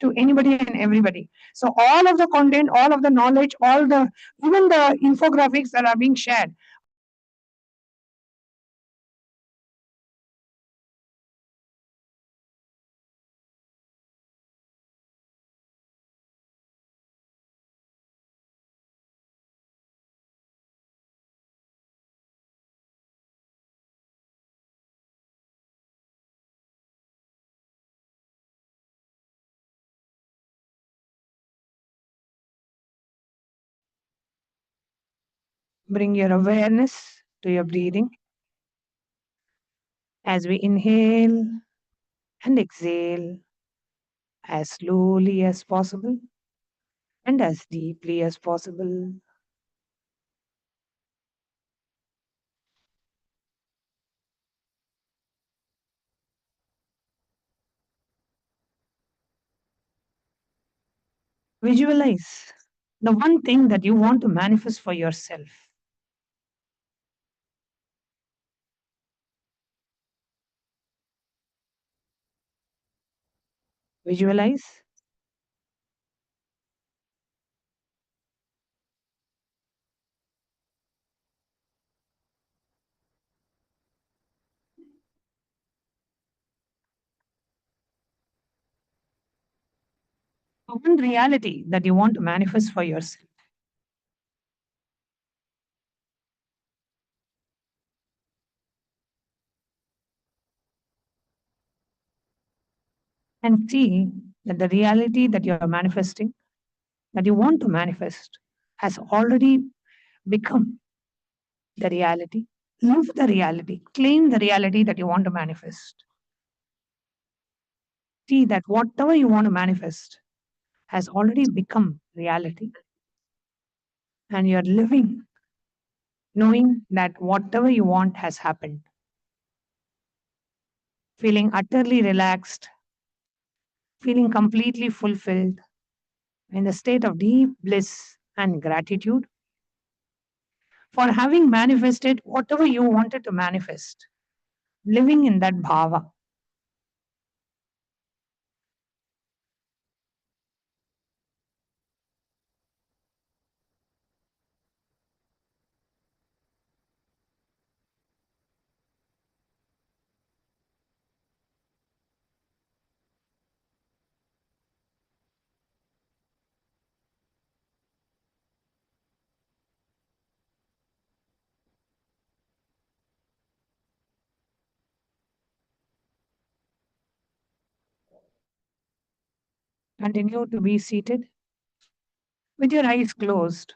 to anybody and everybody. So all of the content, all of the knowledge, even the infographics that are being shared, bring your awareness to your breathing as we inhale and exhale as slowly as possible and as deeply as possible. Visualize the one thing that you want to manifest for yourself. Visualize the one reality that you want to manifest for yourself. And see that the reality that you are manifesting, that you want to manifest, has already become the reality. Live the reality. Claim the reality that you want to manifest. See that whatever you want to manifest has already become reality. And you're living knowing that whatever you want has happened. Feeling utterly relaxed, feeling completely fulfilled, in the state of deep bliss and gratitude for having manifested whatever you wanted to manifest, living in that bhava. Continue to be seated with your eyes closed,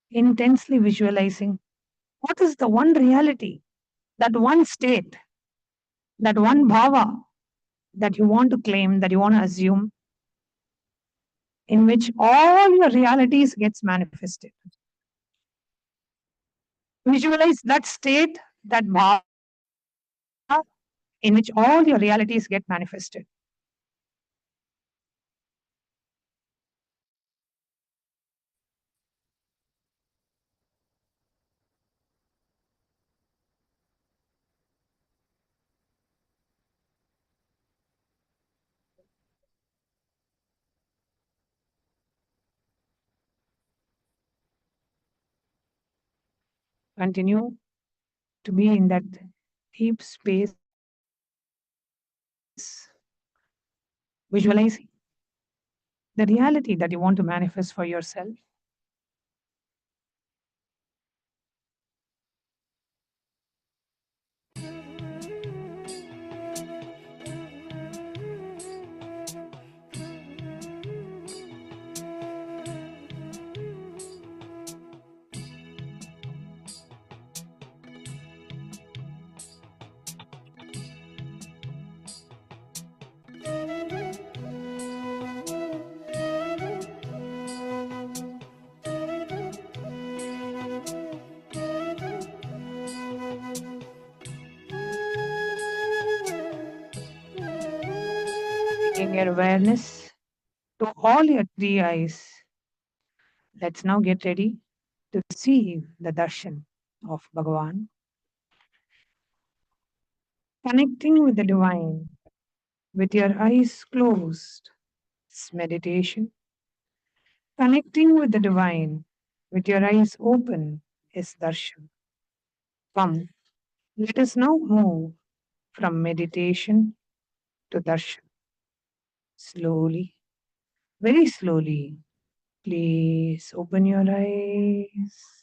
intensely visualizing what is the one reality, that one state, that one bhava that you want to claim, that you want to assume, in which all your realities gets manifested. Visualize that state, that bhava, in which all your realities get manifested. Continue to be in that deep space, visualizing the reality that you want to manifest for yourself. Bringing your awareness to all your three eyes. Let's now get ready to receive the darshan of Bhagavan. Connecting with the divine with your eyes closed is meditation. Connecting with the divine with your eyes open is darshan. Come, let us now move from meditation to darshan. Slowly, very slowly, please open your eyes.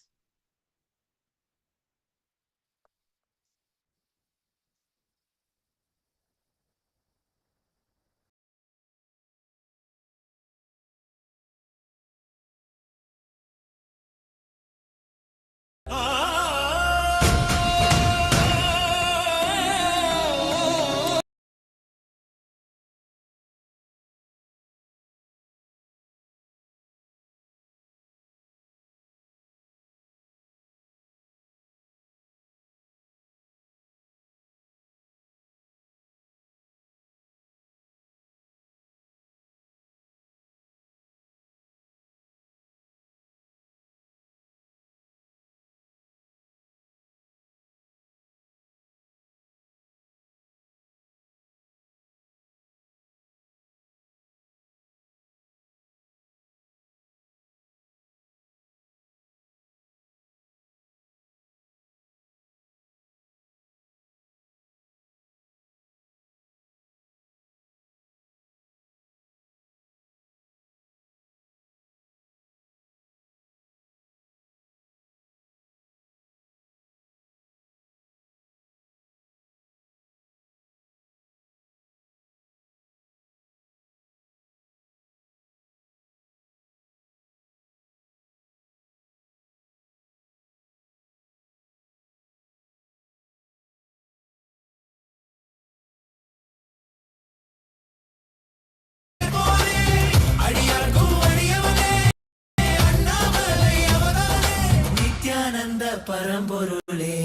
Nityananda பரம்பொருளே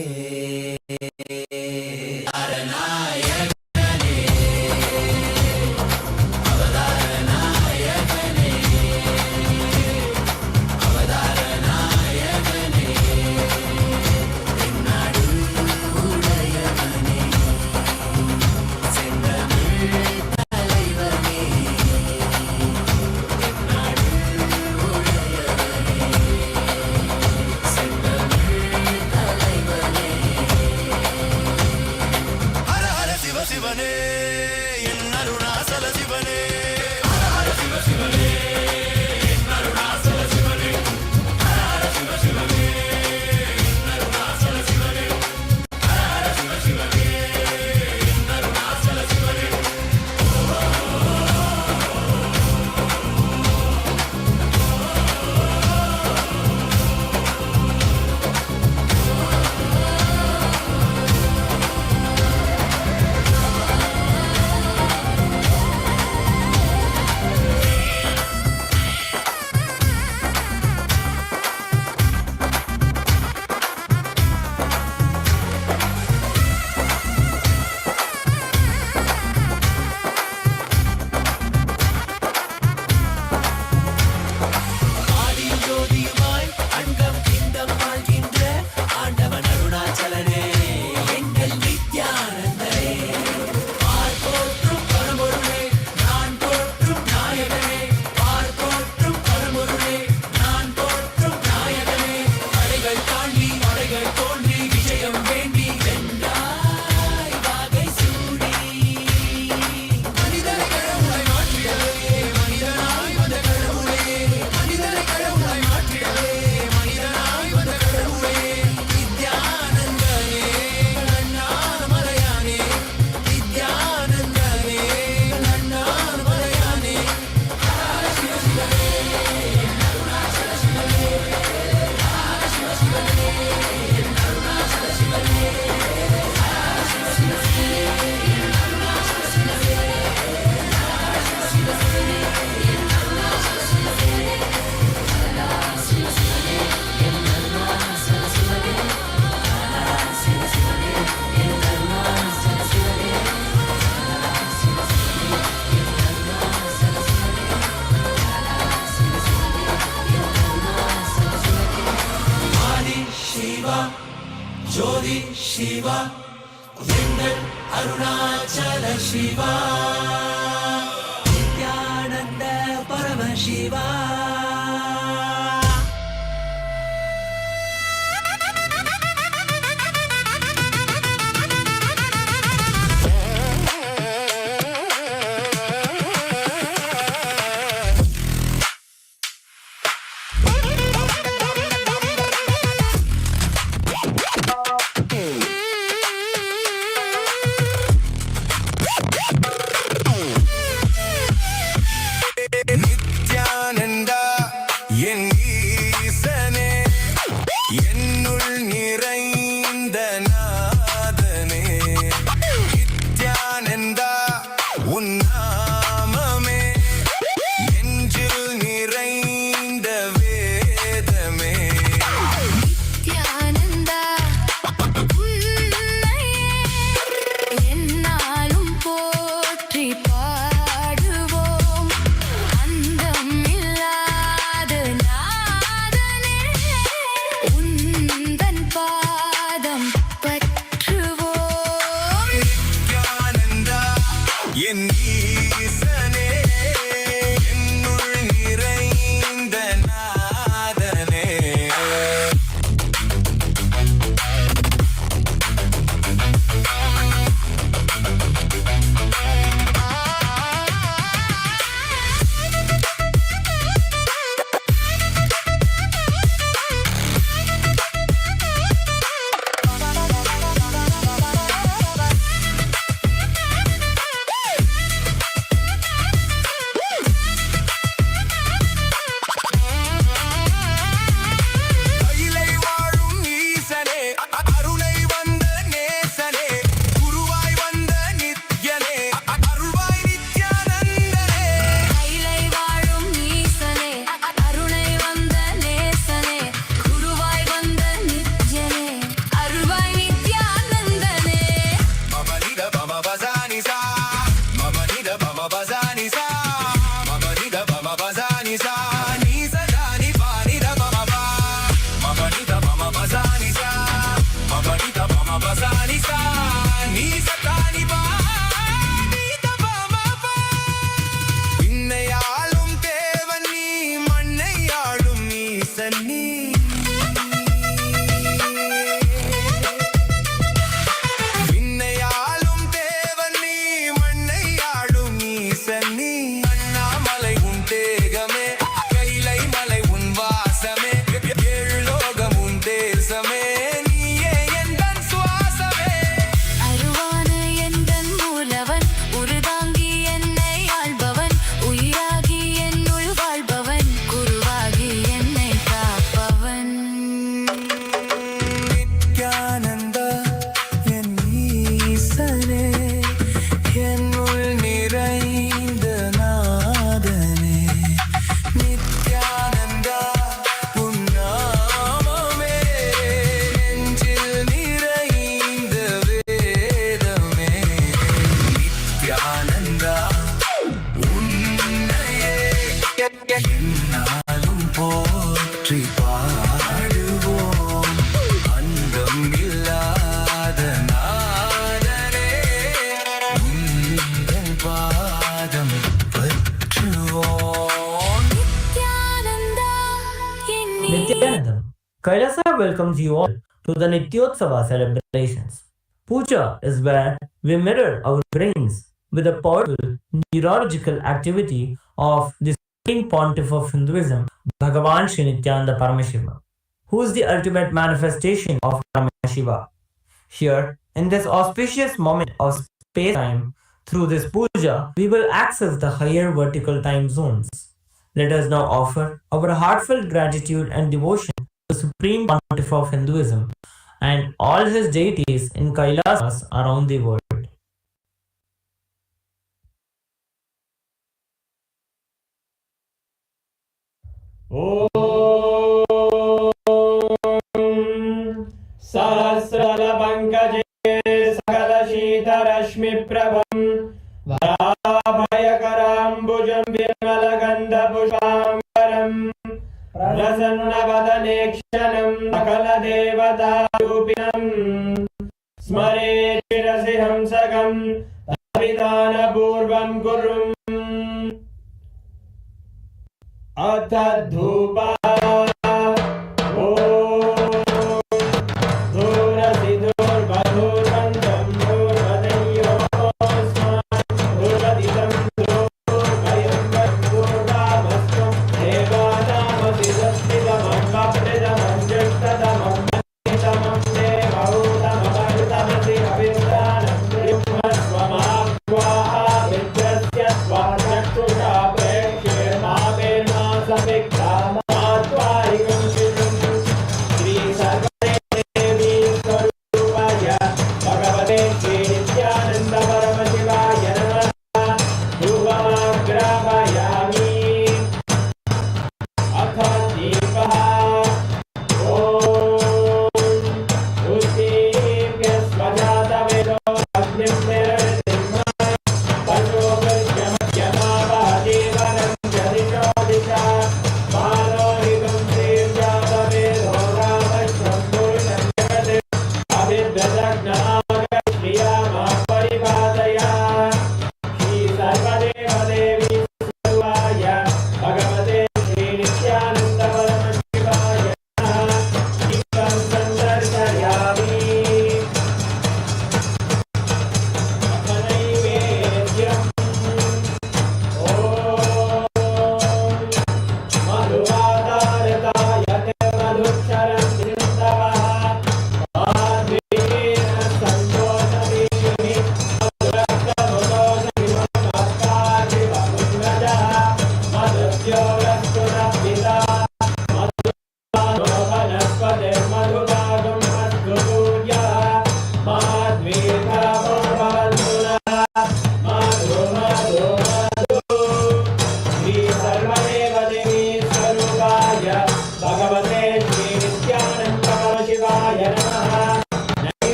ஜோதி சிவா எங்கள் Arunachal Shiva Nityanand Paramashiva Nithyananda, KAILASA welcomes you all to the Nityotsava celebrations. Puja is where we mirror our brains with the powerful neurological activity of the supreme pontiff of Hinduism, Bhagavan Sri Nithyananda Paramashivam, who is the ultimate manifestation of Paramashiva. Here, in this auspicious moment of space-time, through this puja, we will access the higher vertical time zones. Let us now offer our heartfelt gratitude and devotion to the Supreme Pontiff of Hinduism and all his deities in Kailasas around the world. सहस्रदलपङ्कजे सकलशीतरश्मिप्रभं वराभयकराम्बुजं विमलगन्धपुष्पाम्बरं प्रसन्नवदने क्षणं सकलदेवतारूपिणं स्मरे शिरसि हंसकं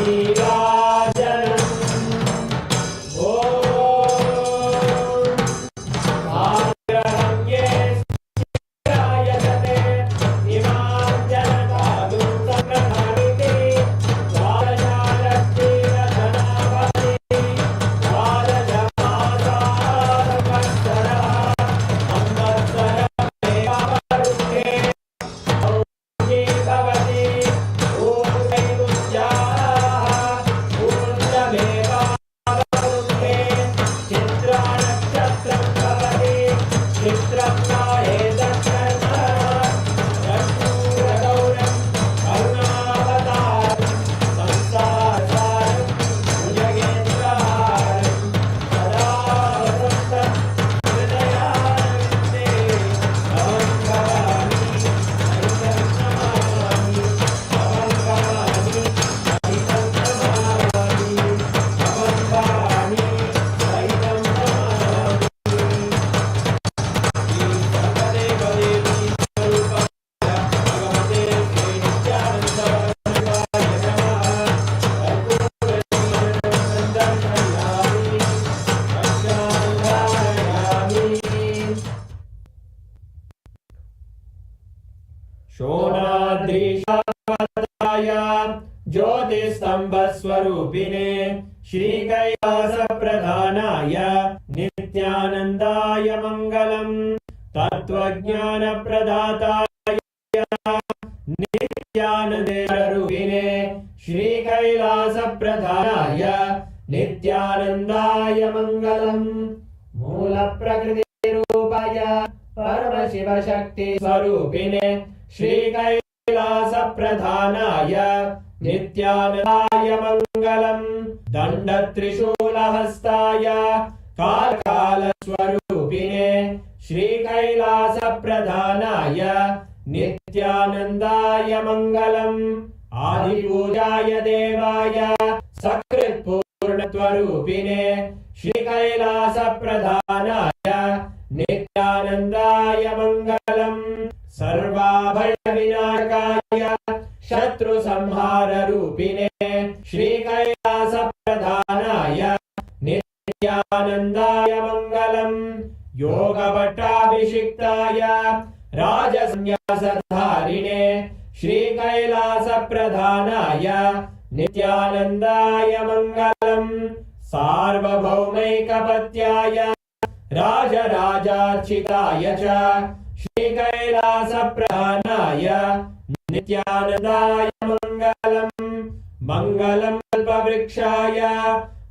नीराजनम् ॐ आग्रहं ये स्थिरायते इमां जनतादुं संग्रहामिति द्वादशालक्ष्मीरधनाभवति द्वादशमासावत्सरः संवत्सरमेवावरुद्धे भवति ऊर्ध्वैरुज्जाः ऊर्ध्वमेवावरुद्धे चित्रानक्षत्रं भवति चित्रं नाये दक्षर्णः रघुरगौरं करुणावतारं संसारसारं भुजगेन्द्रहारं सदा वसन्तं हृदयारविन्दे भवं भवानि हरितं नमामि भवं भवानि हरितं नमामि भवं भवानि हरितं नमामि श्रीसर्वदेवदेवी स्वरूपाय भगवते श्रीनित्यानन्दाय नमः कर्पूरनीलं दर्शयामि दर्शयामि शोणाद्रीशावताय ज्योतिस्तम्भस्वरूपिणे श्रीकैलासप्रधानाय नित्यानन्दाय मङ्गलम् तत्त्वज्ञानप्रदाताय नित्यानन्दरूपिणे श्रीकैलासप्रधानाय नित्यानन्दाय मङ्गलम् मूलप्रकृतिरूपाय परमशिवशक्तिस्वरूपिणे श्रीकैलासप्रधानाय नित्यानन्दाय मङ्गलम् दण्डत्रिशूलहस्ताय कालकालस्वरूपिणे श्रीकैलासप्रधानाय नित्यानन्दाय मङ्गलम् आदिपूजाय देवाय सकृत्पूर्णत्वरूपिणे श्रीकैलासप्रधानाय नित्यानन्दाय मङ्गलम् सर्वाभयविनाशकाय शत्रुसंहाररूपिणे श्रीकैलासप्रधानाय नित्यानन्दाय मङ्गलम् योगभट्टाभिषिक्ताय राजसंन्यासधारिणे श्रीकैलासप्रधानाय नित्यानन्दाय मङ्गलम् सार्वभौमैकपत्याय राजराजार्चिताय च श्रीकैलासप्रधानाय नित्यानन्दाय मङ्गलम् मङ्गलं कल्पवृक्षाय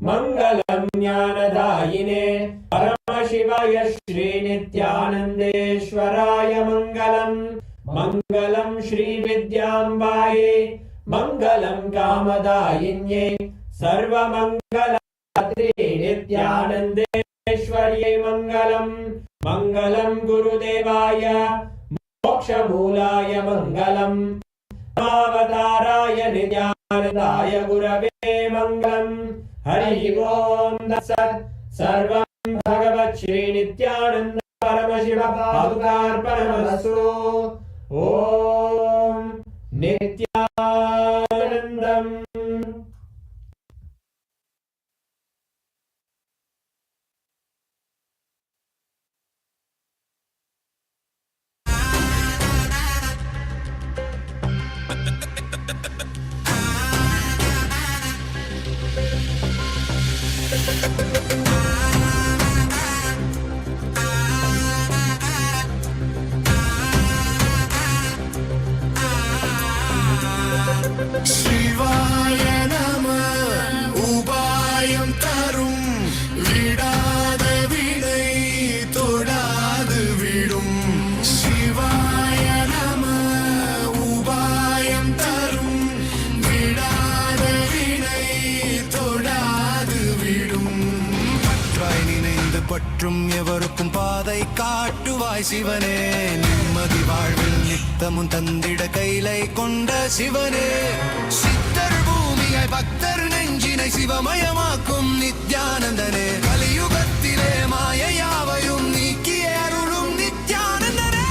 मङ्गलं ज्ञानदायिने परमशिवाय श्रीनित्यानन्देश्वराय मङ्गलम् मङ्गलं श्रीविद्याम्बायै मङ्गलं कामदायिन्ये सर्वमङ्गलदात्रे नित्यानन्देश्वर्यै मङ्गलम् मङ्गलं गुरुदेवाय मोक्षमूलाय मङ्गलम् अवताराय नित्यानन्दाय गुरवे मङ्गलम् हरिः ओम् तत्सत् सर्वं भगवत् श्रीनित्यानन्द परमशिव पादुकार्पणमस्तु ॐ नित्यानन्दम् शिवाय नमः उपायं तरुं विडाद विडை தொடாது விடும் शिवाय नमः उपायं तरुं विडाद विडை தொடாது விடும் பற்றாய் நினைந்து பற்றும் எவருக்கும் பாதை காட்டுவாய் சிவனே நிம்மதி வாழ்வில் நித்தமும் தந்திட கைலை கொண்ட சிவனே சித்தர் பூமியாய் பக்தர் நெஞ்சினை சிவமயமாக்கும் நித்யானந்தனே கலியுகத்திலே மாயையாவையும் நீக்கிய அருளும் நித்யானந்தனே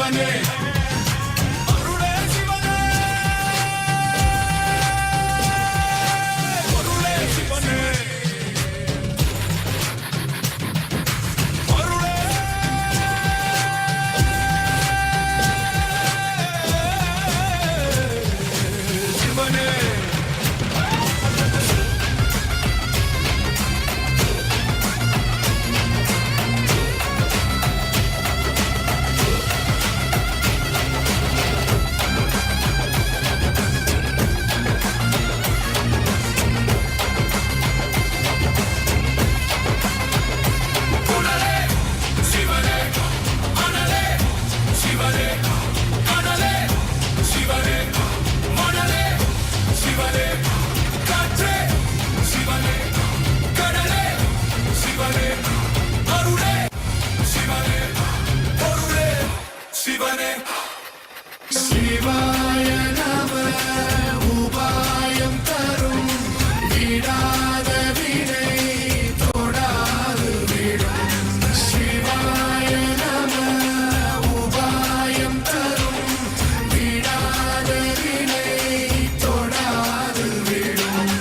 சிவனே அருளே சிவனே அருளே சிவனே அருளே சிவனே குணலே சிவனே அனலே சிவனே கடலே சிவனே மணலே சிவனே காற்றே சிவனே கடலே சிவனே அருளே சிவனே பொருளே சிவனே சிவாய நம உபாயம் தரும் விடாத வினை தொடாது விடும் சிவாய நம உபாயம் தரும் விடாத வினை தொடாது விடும்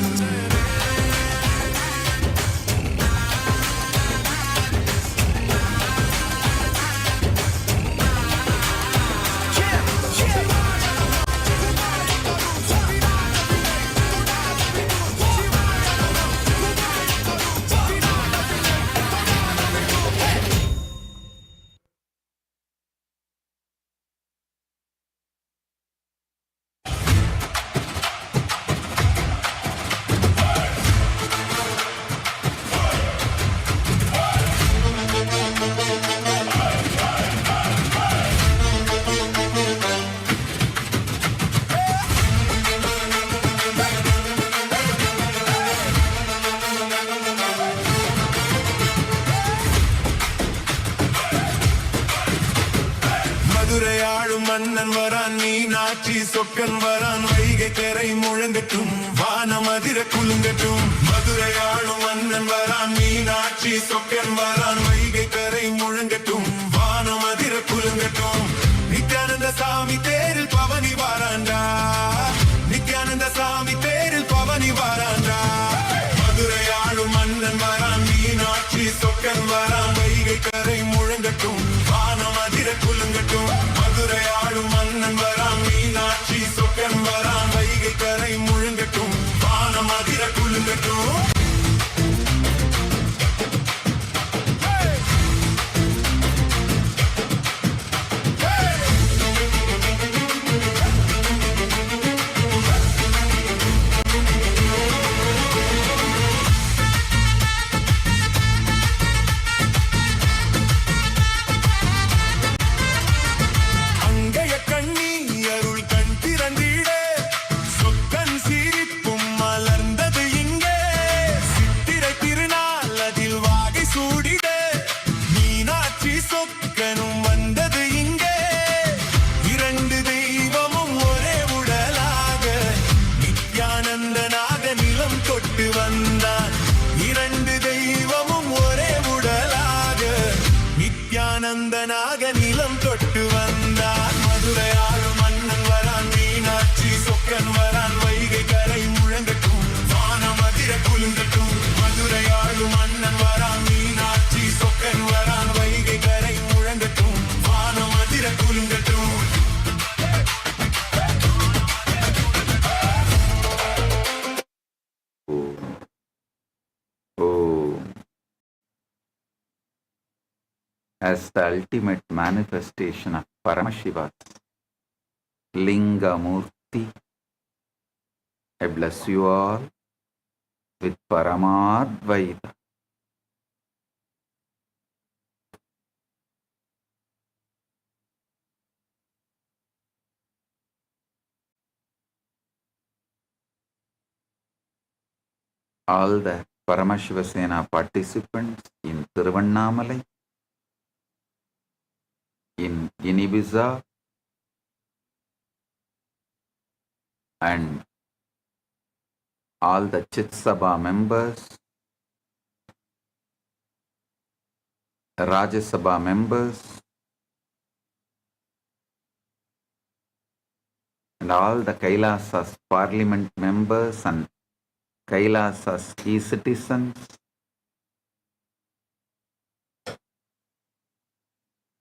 மதுரை ஆளும் மன்னன் வரான் மீனாட்சி சொக்கன் வரான் வைகை கரை முழங்கட்டும் வானம் அதிர குலுங்கட்டும் மதுரை ஆளும் மன்னன் வரான் மீனாட்சி சொக்கன் வரான் வைகை கரை முழங்கட்டும் வானம் அதிர குலுங்கட்டும் நித்யானந்த சாமி தேரில் பவனி வாராண்டா நித்யானந்த சாமி தேரில் பவனி வாராண்டா மதுரை ஆளும் மன்னன் வரான் மீனாட்சி சொக்கன் வரான் வைகை கரை முழங்கட்டும் வானம் அதிர குலுங்கட்டும் மதுரை ஆளும் மன்னன் வரான் மீனாட்சி சொக்கன் வரான் வைகை கரை முழங்கட்டும் வானம் அதிர குலுங்கட்டும் அங்கைய கண்ணி அருள் கண் திறந்திட சொக்கன் சிரிப்பும் மலர்ந்தது இங்கே சித்திரை திருநாள் அதில் வாகை சூடிட மீனாட்சி சொக்கனும் வந்தது இங்கே இரண்டு தெய்வமும் ஒரே உடலாக நித்யானந்தனாக நிலம் தொட்டு வந்தான் இரண்டு தெய்வமும் ஒரே உடலாக நித்யானந்தனாக நிலம் தொட்டு வந்தான் மதுரை ஆளும் மன்னன் வரான் மீனாட்சி சொக்கன் வரான் வைகை கரை முழங்கட்டும் வானம் அதிர குலுங்கட்டும் மதுரை ஆளும் மன்னன் வரான் மீனாட்சி சொக்கன் வரான் வைகை கரை முழங்கட்டும் வானம் அதிர குலுங்கட்டும் as the ultimate manifestation of Paramashiva's Linga Murti, I bless you all with Paramadvaita. All the Paramashiva Sena participants in Tiruvannamalai, in Ibiza, and all the Chit Sabha members, Rajya Sabha members, and all the KAILASA's parliament members and KAILASA's key citizens,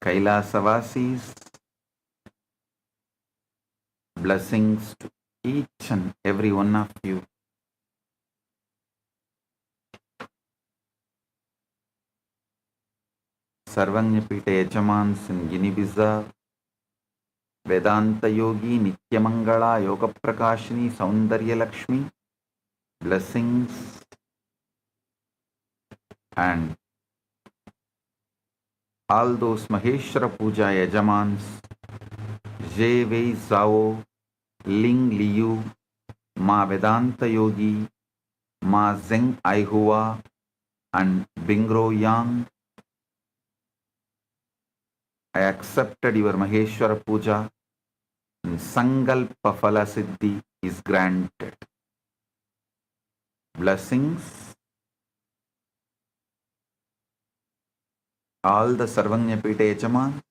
Kailasavasis, blessings to each and every one of you. Sarvanyapita Yajamans in Guinea-Bissau, Vedanta Yogi, Nityamangala, Yoga Prakashini, Saundarya Lakshmi, blessings, and all those Maheshwara Puja Yajamans, Jai Wei Zhao, Ling Liu, Ma Vedanta Yogi, Ma Zeng Aihua, and Bingro Yang. I accepted your Maheshwara Puja and Sangalpa Phala Siddhi is granted. Blessings. All the Sarvanyapita Yajaman.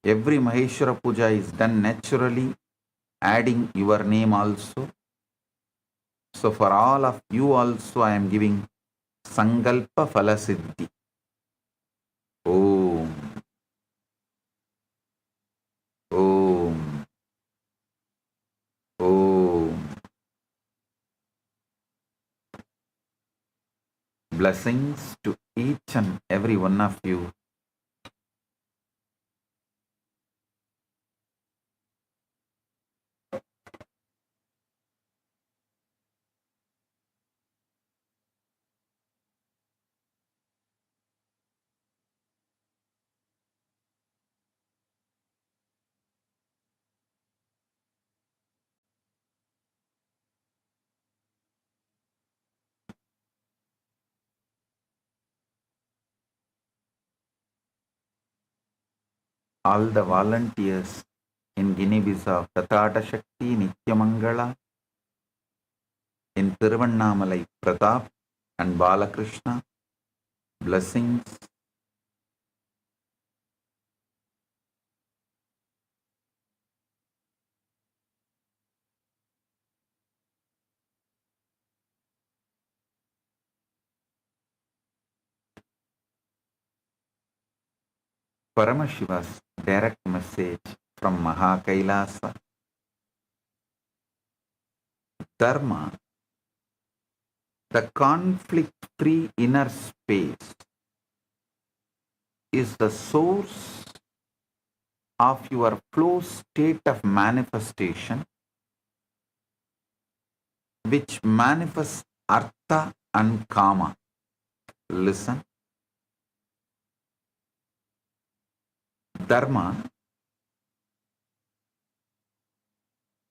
Every Maheshwara Puja is done naturally, adding your name also. So for all of you also I am giving Sangalpa Phala Siddhi. Om. Om. Om. Blessings to each and every one of you. All the volunteers in Guinea-Bissau, Tathata Shakti, Nityamangala, in Tiruvannamalai, Pratap and Balakrishna, blessings. Paramashiva's direct message from Mahakailasa. Dharma, the conflict-free inner space, is the source of your flow state of manifestation, which manifests artha and kama. Listen. Dharma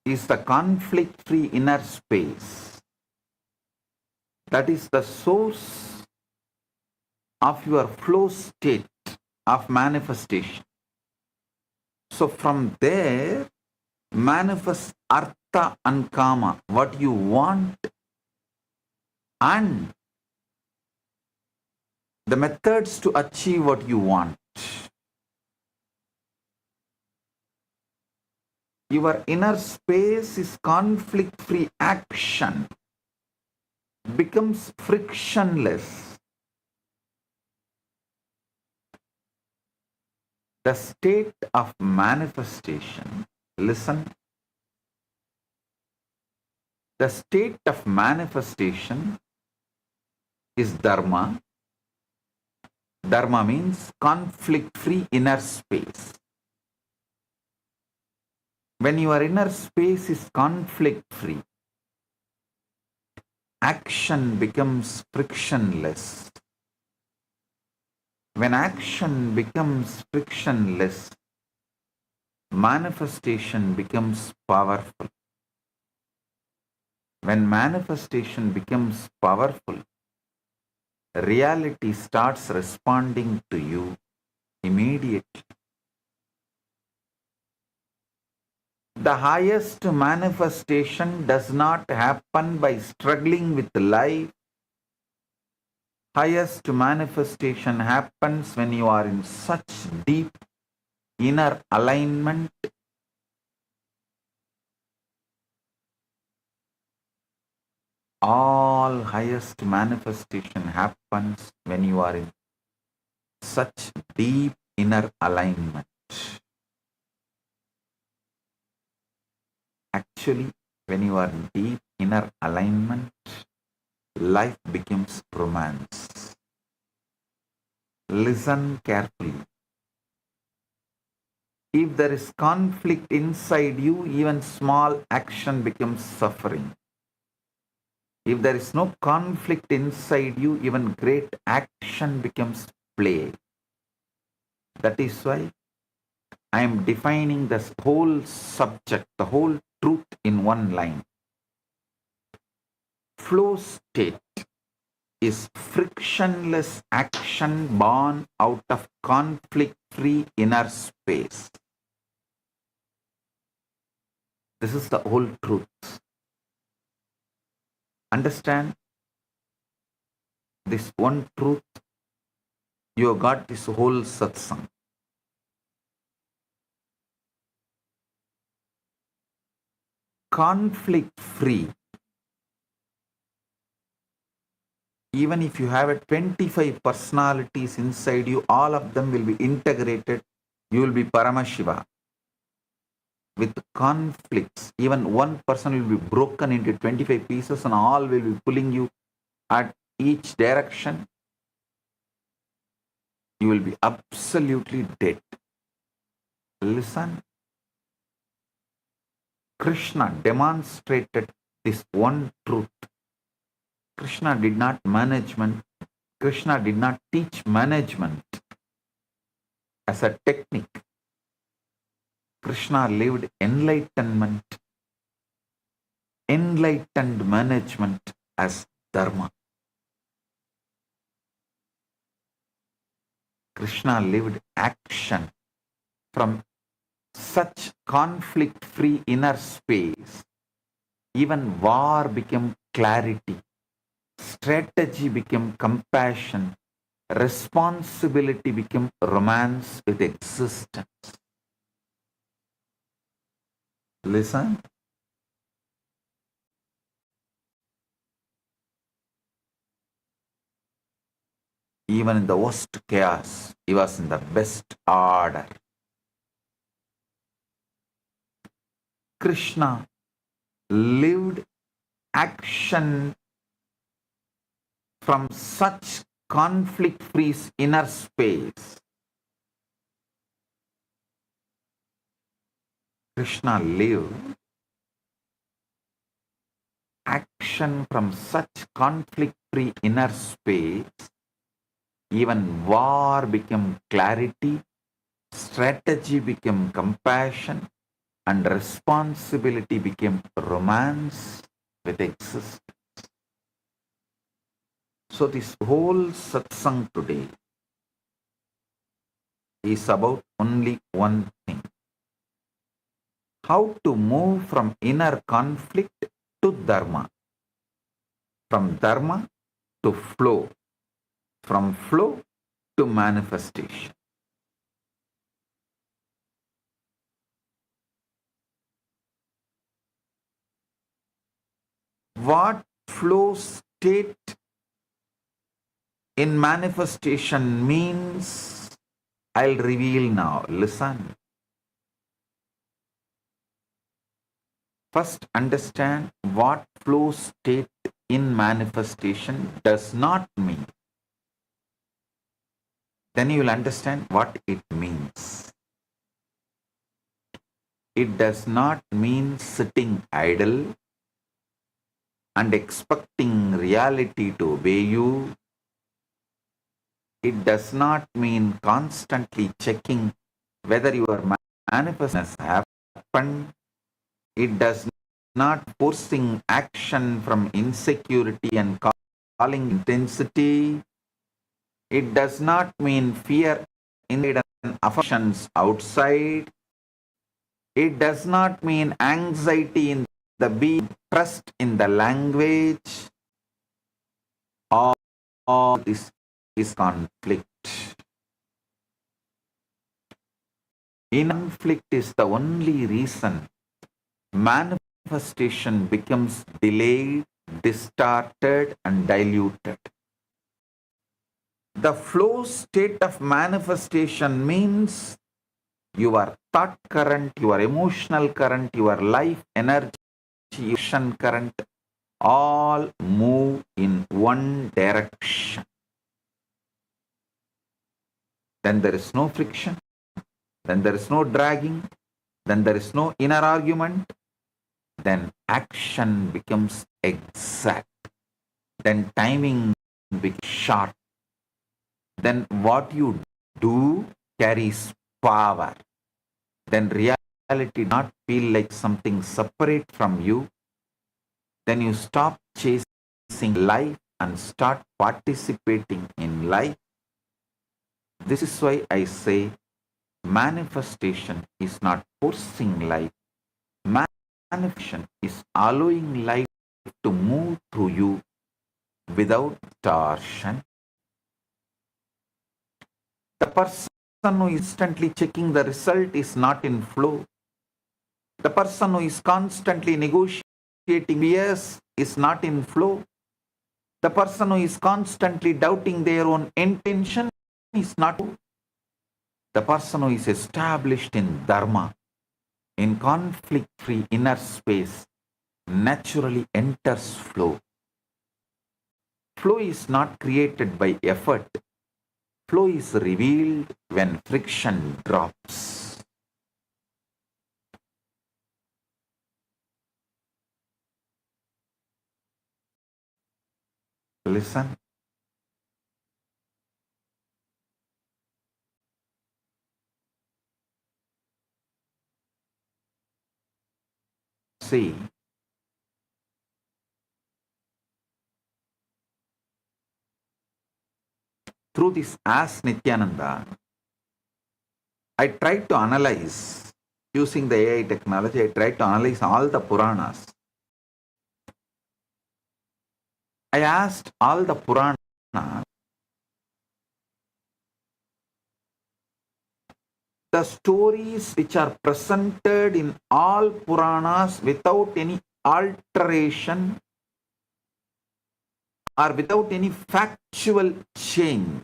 is the conflict-free inner space that is the source of your flow state of manifestation. So from there, manifest artha and kama, what you want, and the methods to achieve what you want. Your inner space is conflict-free action, becomes frictionless. The state of manifestation, listen, the state of manifestation is dharma. Dharma means conflict-free inner space. When your inner space is conflict-free, action becomes frictionless. When action becomes frictionless, manifestation becomes powerful. When manifestation becomes powerful, reality starts responding to you immediately. The highest manifestation does not happen by struggling with life. Highest manifestation happens when you are in such deep inner alignment All highest manifestation happens when you are in such deep inner alignment. Actually, when you are in deep inner alignment, life becomes romance. Listen carefully. If there is conflict inside you, even small action becomes suffering. If there is no conflict inside you, even great action becomes play. That is why I am defining this whole subject, the whole truth in one line. Flow state is frictionless action born out of conflict-free inner space. This is the whole truth. Understand this one truth, you have got this whole satsang. Conflict-free. Even if you have a 25 personalities inside you, all of them will be integrated. You will be Paramashiva. With conflicts, even one person will be broken into 25 pieces and all will be pulling you at each direction. You will be absolutely dead. Listen. Krishna demonstrated this one truth. Krishna did not teach management as a technique. Krishna lived enlightened management as dharma. Krishna lived action from such conflict-free inner space. Even war became clarity. Strategy became compassion. Responsibility became romance with existence. Listen. Even in the worst chaos, he was in the best order. Krishna lived action from such conflict-free inner space. Krishna lived action from such conflict-free inner space. Even war became clarity, strategy became compassion, and responsibility became romance with existence. So this whole satsang today is about only one thing. How to move from inner conflict to dharma, from dharma to flow, from flow to manifestation. What flow state in manifestation means, I'll reveal now. Listen. First, understand what flow state in manifestation does not mean. Then you will understand what it means. It does not mean sitting idle and expecting reality to obey you. It does not mean constantly checking whether your manifestation has happened. It does not forcing action from insecurity and calling intensity. It does not mean fear inside and affections outside. It does not mean anxiety in the being, trust in the language. All this is conflict. In conflict is the only reason manifestation becomes delayed distorted and diluted. The flow state of manifestation means your thought current, your emotional current, your life energy, action current all move in one direction. Then there is no friction, then there is no dragging, then there is no inner argument, then action becomes exact, then timing becomes sharp, then what you do carries power, then reality not feel like something separate from you, then you stop chasing life and start participating in life. This is why I say manifestation is not forcing life. Manifestation is allowing life to move through you without Darshan. The person who is instantly checking the result is not in flow. The person who is constantly negotiating fears is not in flow. The person who is constantly doubting their own intention is not. The person who is established in Dharma, in conflict-free inner space, naturally enters flow. Flow is not created by effort. Flow is revealed when friction drops. Listen. See, through this as Nithyananda, I tried to analyze, using the AI technology, I tried to analyze all the Puranas. I asked all the Puranas, the stories which are presented in all Puranas without any alteration or without any factual change.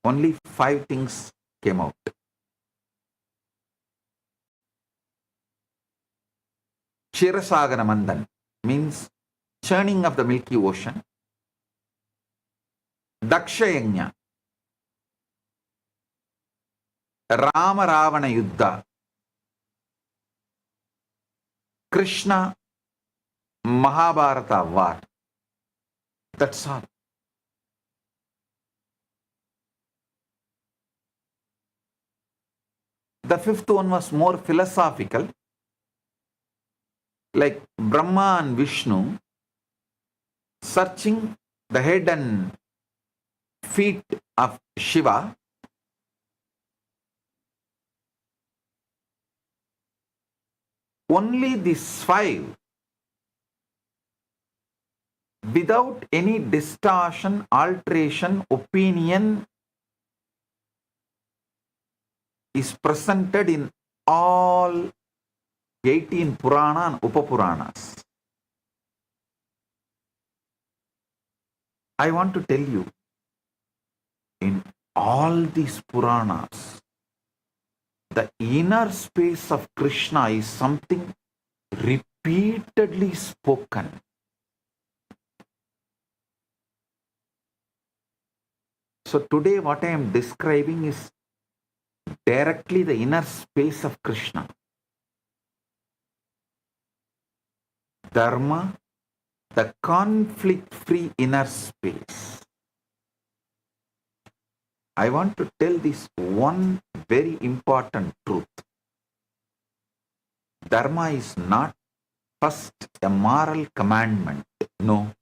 Only 5 things came out. Ksirasagara Mandan means churning of the Milky Ocean. Dakshayagnya, Rama Ravana Yuddha, Krishna Mahabharata war. That's all. The 5th one was more philosophical, like Brahma and Vishnu searching the head and feet of Shiva. Only these 5, without any distortion, alteration, opinion, is presented in all 18 Purana and Upapuranas. I want to tell you, in all these Puranas, the inner space of Krishna is something repeatedly spoken. So today what I am describing is directly the inner space of Krishna. Dharma, the conflict-free inner space. I want to tell this one very important truth. Dharma is not first a moral commandment. No.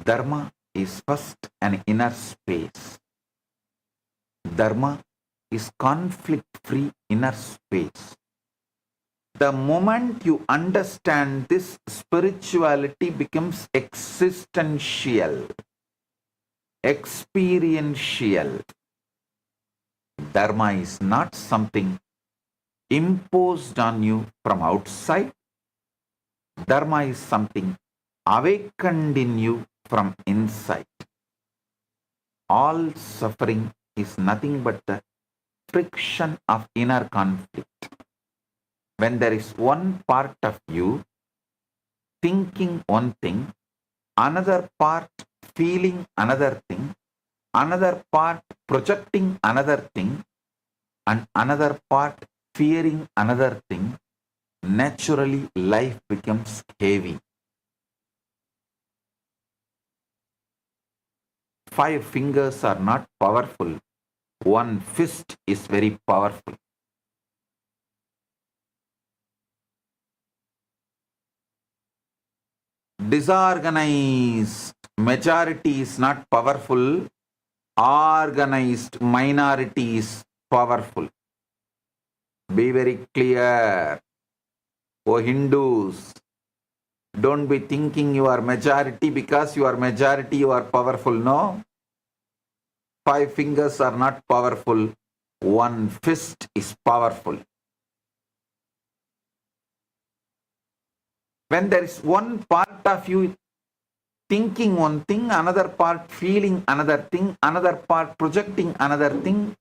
Dharma is first an inner space. Dharma is conflict-free inner space. The moment you understand this, spirituality becomes existential, experiential. Dharma is not something imposed on you from outside. Dharma is something awakened in you from inside. All suffering is nothing but the friction of inner conflict. When there is one part of you thinking one thing, another part feeling another thing, another part projecting another thing, and another part fearing another thing, naturally life becomes heavy. 5 fingers are not powerful. One fist is very powerful. Disorganized majority is not powerful. Organized minority is powerful. Be very clear. Oh Hindus, don't be thinking you are majority because you are majority, you are powerful. No. 5 fingers are not powerful. One fist is powerful. When there is one part of you thinking one thing, another part feeling another thing, another part projecting another thing,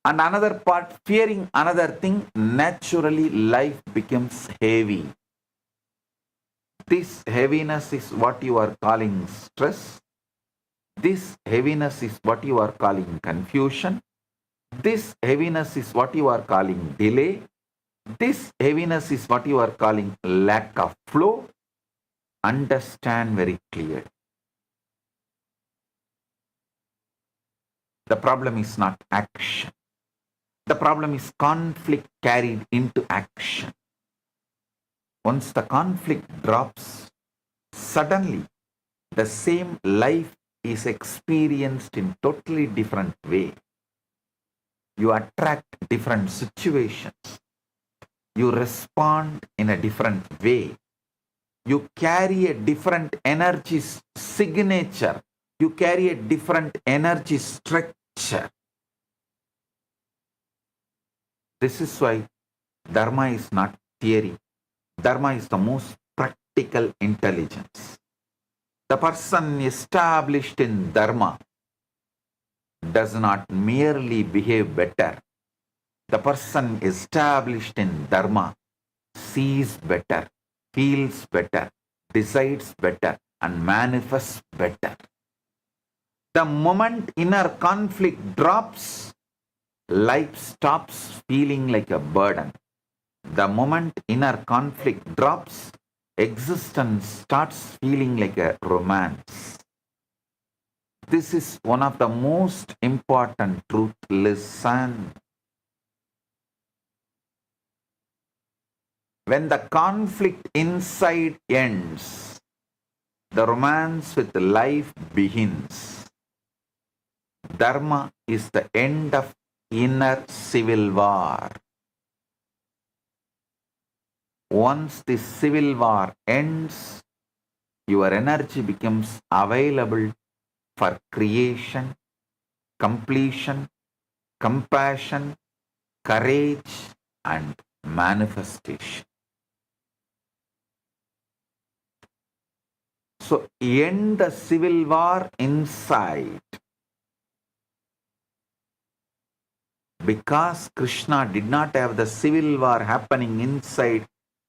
and another part fearing another thing, naturally life becomes heavy. This heaviness is what you are calling stress. This heaviness is what you are calling confusion. This heaviness is what you are calling delay. This heaviness is what you are calling lack of flow. Understand very clearly. The problem is not action. The problem is conflict carried into action. Once the conflict drops, suddenly the same life is experienced in totally different way. You attract different situations. You respond in a different way. You carry a different energy signature. You carry a different energy structure. This is why Dharma is not theory. Dharma is the most practical intelligence. The person established in Dharma does not merely behave better. The person established in Dharma sees better, feels better, decides better, and manifests better. The moment inner conflict drops, life stops feeling like a burden. The moment inner conflict drops, existence starts feeling like a romance. This is one of the most important truth. Listen. When the conflict inside ends, the romance with life begins. Dharma is the end of inner civil war. Once this civil war ends, your energy becomes available for creation, completion, compassion, courage, and manifestation. So end the civil war inside. Because Krishna did not have the civil war happening inside,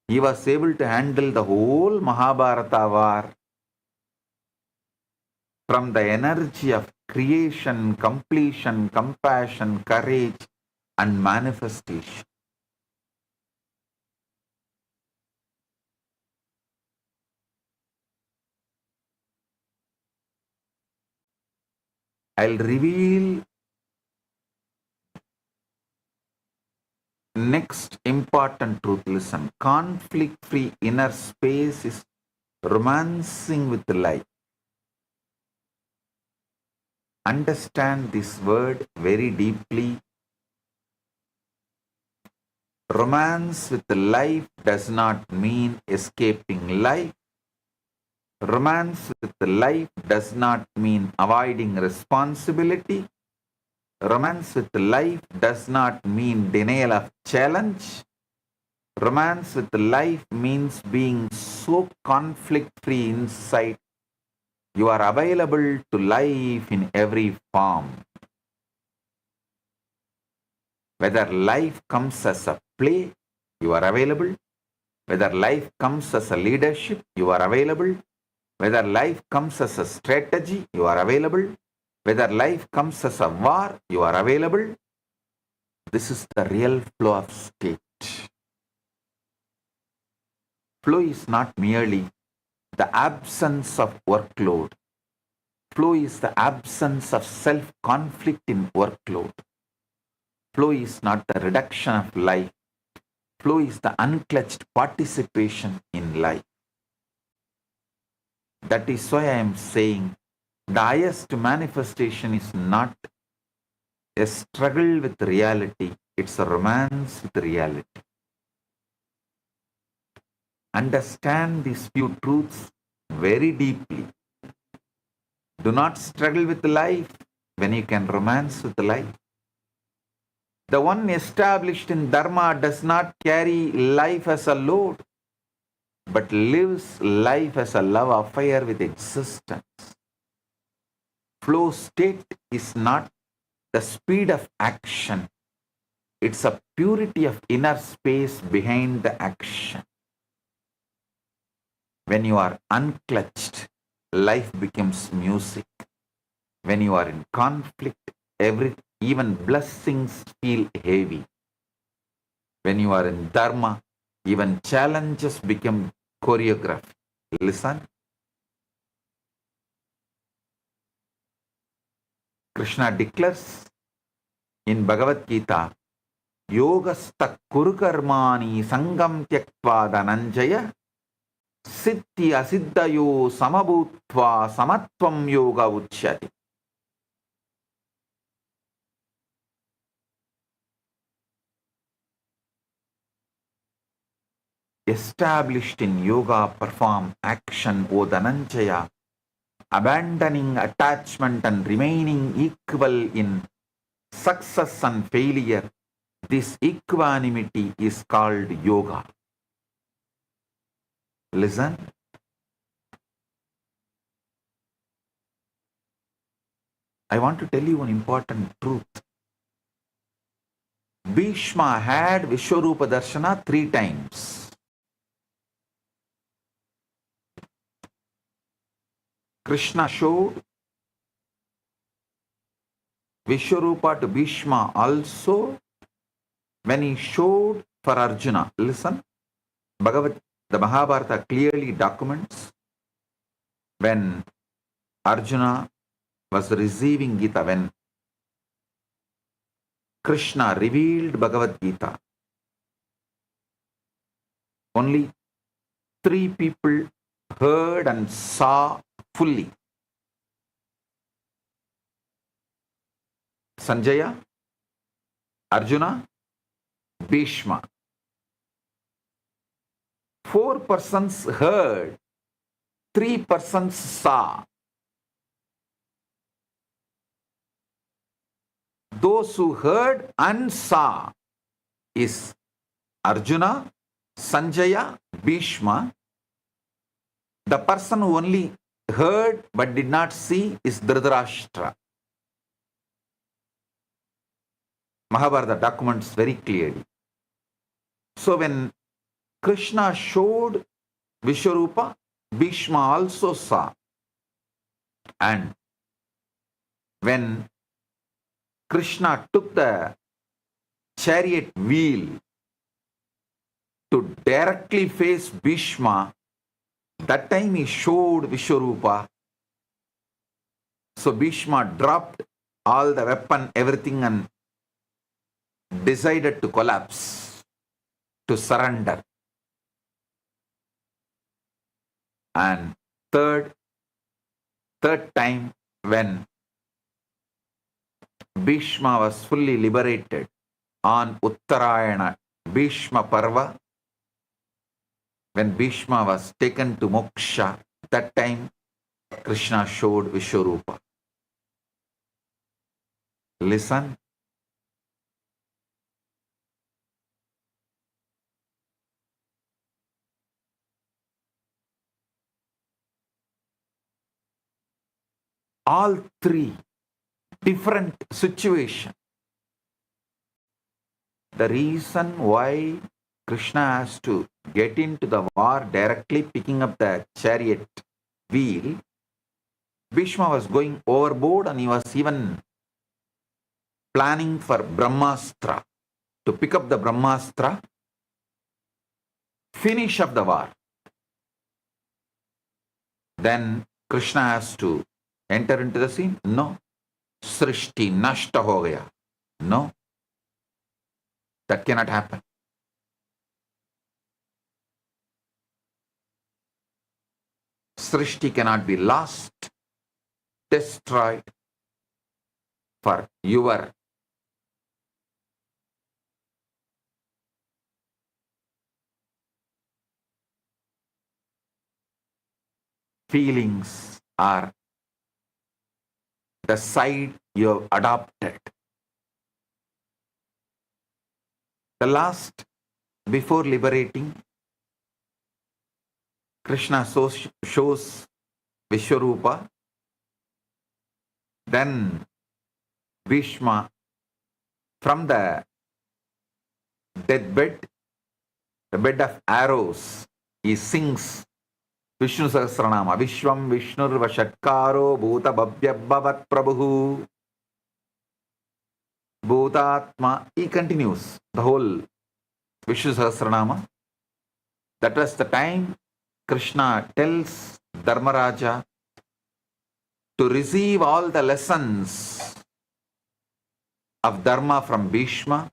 he was able to handle the whole Mahabharata war from the energy of creation, completion, compassion, courage, and manifestation. I'll reveal next important truth. Listen. Conflict-free inner space is romancing with life. Understand this word very deeply. Romance with life does not mean escaping life. Romance with life does not mean avoiding responsibility. Romance with life does not mean denial of challenge. Romance with life means being so conflict-free inside. You are available to life in every form. Whether life comes as a play, you are available. Whether life comes as a leadership, you are available. Whether life comes as a strategy, you are available. Whether life comes as a war, you are available. This is the real flow of state. Flow is not merely the absence of workload. Flow is the absence of self-conflict in workload. Flow is not the reduction of life. Flow is the unclutched participation in life. That is why I am saying the highest manifestation is not a struggle with reality, it's a romance with reality. Understand these few truths very deeply. Do not struggle with life when you can romance with life. The one established in Dharma does not carry life as a load, but lives life as a love affair with existence. Flow state is not the speed of action. It's a purity of inner space behind the action. When you are unclutched, life becomes music. When you are in conflict, even blessings feel heavy. When you are in Dharma, even challenges become choreography. Listen. Krishna declares in Bhagavad Gita, Yogastha kurukarmani sangam tyaktva dhananjaya siddhi asiddhayo samabhutva samatvam yoga uchyate. Established in yoga, perform action, O Dhananjaya, abandoning attachment and remaining equal in success and failure. This equanimity is called yoga. Listen. I want to tell you one important truth. Bhishma had Vishwarupa Darshana 3 times. Krishna showed Vishwarupa to Bhishma also when he showed for Arjuna. Listen, the Mahabharata clearly documents when Arjuna was receiving Gita, when Krishna revealed Bhagavad Gita, only 3 people heard and saw fully. Sanjaya, Arjuna, Bhishma. 4 persons heard, 3 persons saw. Those who heard and saw is Arjuna, Sanjaya, Bhishma. The person who only heard but did not see is Dhritarashtra. Mahabharata documents very clearly. So when Krishna showed Vishwarupa, Bhishma also saw. And when Krishna took the chariot wheel to directly face Bhishma, that time he showed Vishwarupa. So Bhishma dropped all the weapon, everything, and decided to collapse, to surrender. And third time when Bhishma was fully liberated on Uttarayana Bhishma Parva, when Bhishma was taken to moksha, that time Krishna showed Vishwarupa. Listen. all three different situations. The reason why Krishna has to get into the war directly picking up the chariot wheel, Bhishma was going overboard and he was even planning for Brahmastra, to pick up the Brahmastra, finish up the war. Then Krishna has to enter into the scene? No. Srishti nashta ho gaya. No. That cannot happen. Srishti cannot be lost, destroyed for your feelings or the side you have adopted. The last, before liberating, Krishna shows Vishwarupa, then Bhishma from the deathbed, the bed of arrows, he sings Vishnu Sahasranama, Vishwam Vishnur Vashatkaro Bhuta Bhavyabhavat Prabhu Bhutatma. He continues the whole Vishnu Sahasranama. That was the time Krishna tells Dharmaraja to receive all the lessons of Dharma from Bhishma.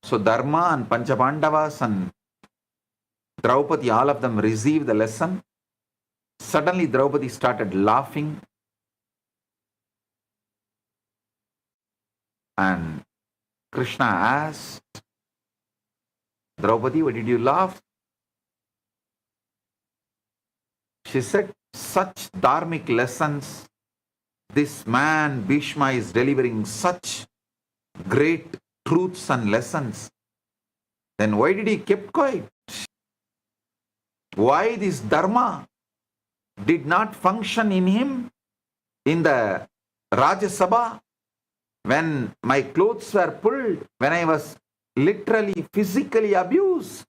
So Dharma and Panchabandavas and Draupadi, all of them received the lesson. Suddenly Draupadi started laughing. And Krishna asked, Draupadi, why did you laugh? She said, such dharmic lessons, this man Bhishma is delivering such great truths and lessons. Then why did he keep quiet? Why this dharma did not function in him in the Rajya Sabha when my clothes were pulled, when I was literally physically abused?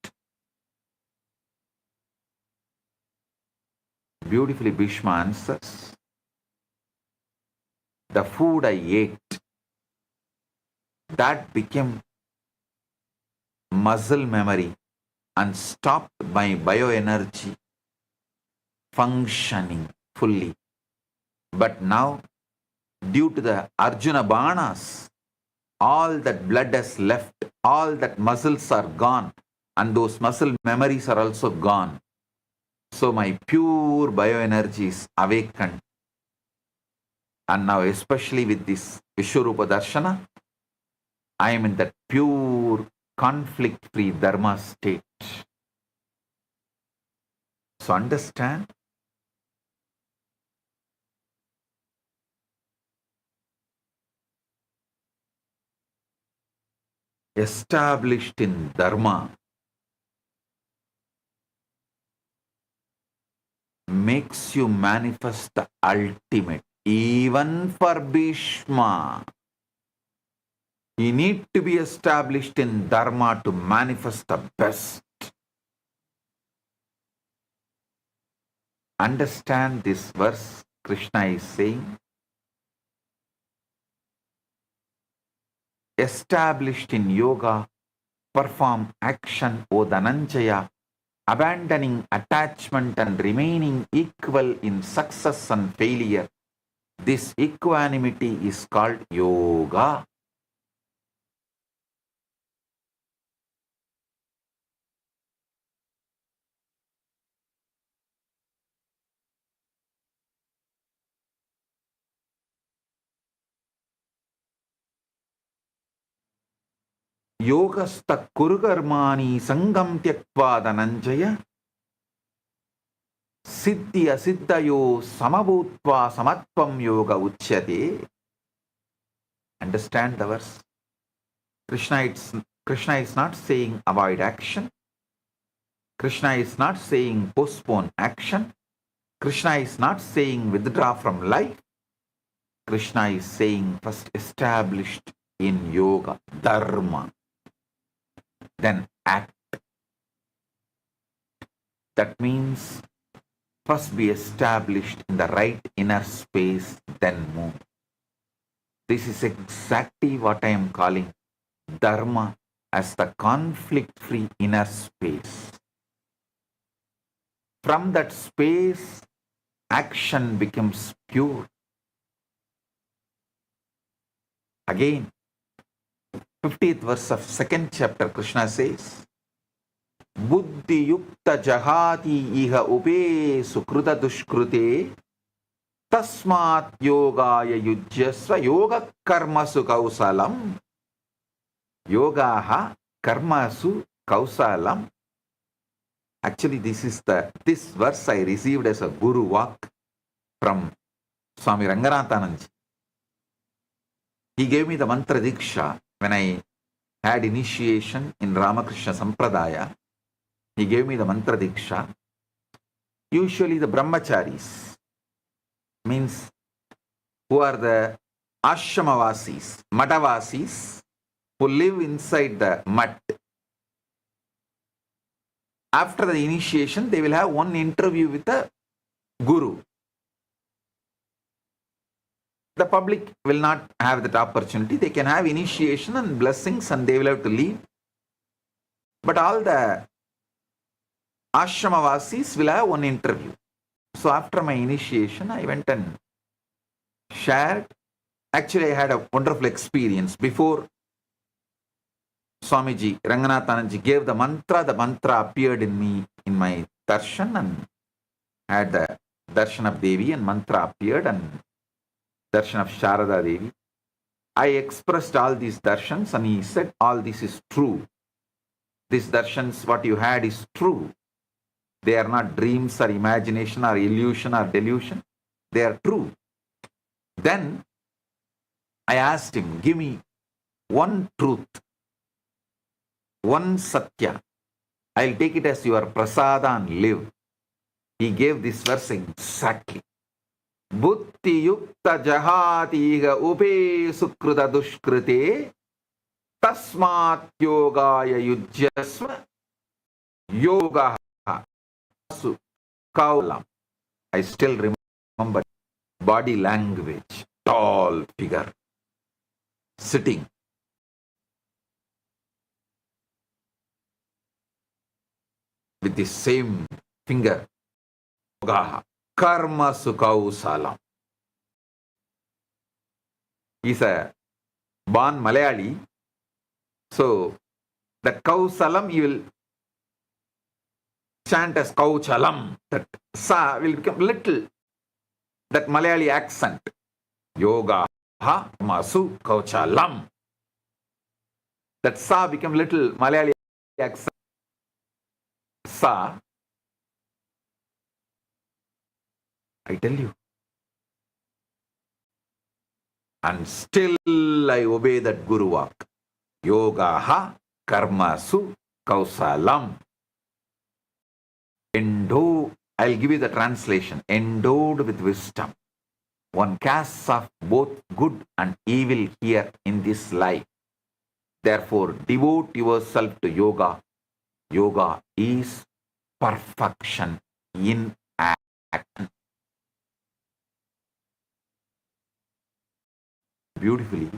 Beautifully Bhishma answers, the food I ate, that became muscle memory and stopped my bioenergy functioning fully. But now, due to the Arjuna Banas, all that blood has left, all that muscles are gone, and those muscle memories are also gone. So my pure bioenergy is awakened. And now, especially with this Vishwarupa Darshana, I am in that pure conflict-free dharma state. So understand, established in dharma makes you manifest the ultimate. Even for Bhishma, you need to be established in dharma to manifest the best. Understand this verse. Krishna is saying, established in yoga, perform action, O Dhananjaya, abandoning attachment and remaining equal in success and failure. This equanimity is called yoga. Yogastha kurukarmani sangam tyaktva Dhananjaya siddhi asiddhayo samabhutva samatvam yoga uchyate. Understand the verse. Krishna is not saying avoid action. Krishna is not saying postpone action. Krishna is not saying withdraw from life. Krishna is saying first established in yoga, dharma, then act. That means first be established in the right inner space, then move. This is exactly what I am calling dharma as the conflict-free inner space. From that space, action becomes pure. Again, 50th verse of 2nd chapter, Krishna says, Buddhi yukta jahati iha ube sukruta dushkrute tasmat yogaya yujyasva yoga karmasu kausalam. Yogaha karmasu kausalam. Actually, this verse I received as a guru walk from Swami Ranganathananji. He gave me the mantra diksha when I had initiation in Ramakrishna Sampradaya. He gave me the mantra diksha. Usually the brahmacharis, means who are the ashramawasis, madavasis, who live inside the mat. After the initiation, they will have one interview with the guru. The public will not have that opportunity. They can have initiation and blessings and they will have to leave. But all the ashramawasis will have one interview. So after my initiation, I went and shared. Actually, I had a wonderful experience. Before Swamiji Ranganathananji gave the mantra appeared in me in my darshan, and had the darshan of Devi, and mantra appeared, and darshan of Sharada Devi. I expressed all these darshans and he said, all this is true. These darshans, what you had is true. They are not dreams or imagination or illusion or delusion. They are true. Then I asked him, give me one truth, one satya. I'll take it as your prasada and live. He gave this verse exactly. Buddhi yukta jahatiga ube sukruta dushkrite tasmat yogaya yujyasva yoga su kaulam. I still remember body language, tall figure, sitting. With the same finger, yoga, karma sukausalam. He's a born Malayali. So, that kausalam he will chant as kauchalam. That sa will become little, that Malayali accent. Yoga ha masu kauchalam. That sa become little Malayali accent. Sa, I tell you. And still I obey that guru walk. Yoga ha karma su kausalam. Endowed, I'll give you the translation. Endowed with wisdom. One casts off both good and evil here in this life. Therefore, devote yourself to yoga. Yoga is perfection in action. Beautifully,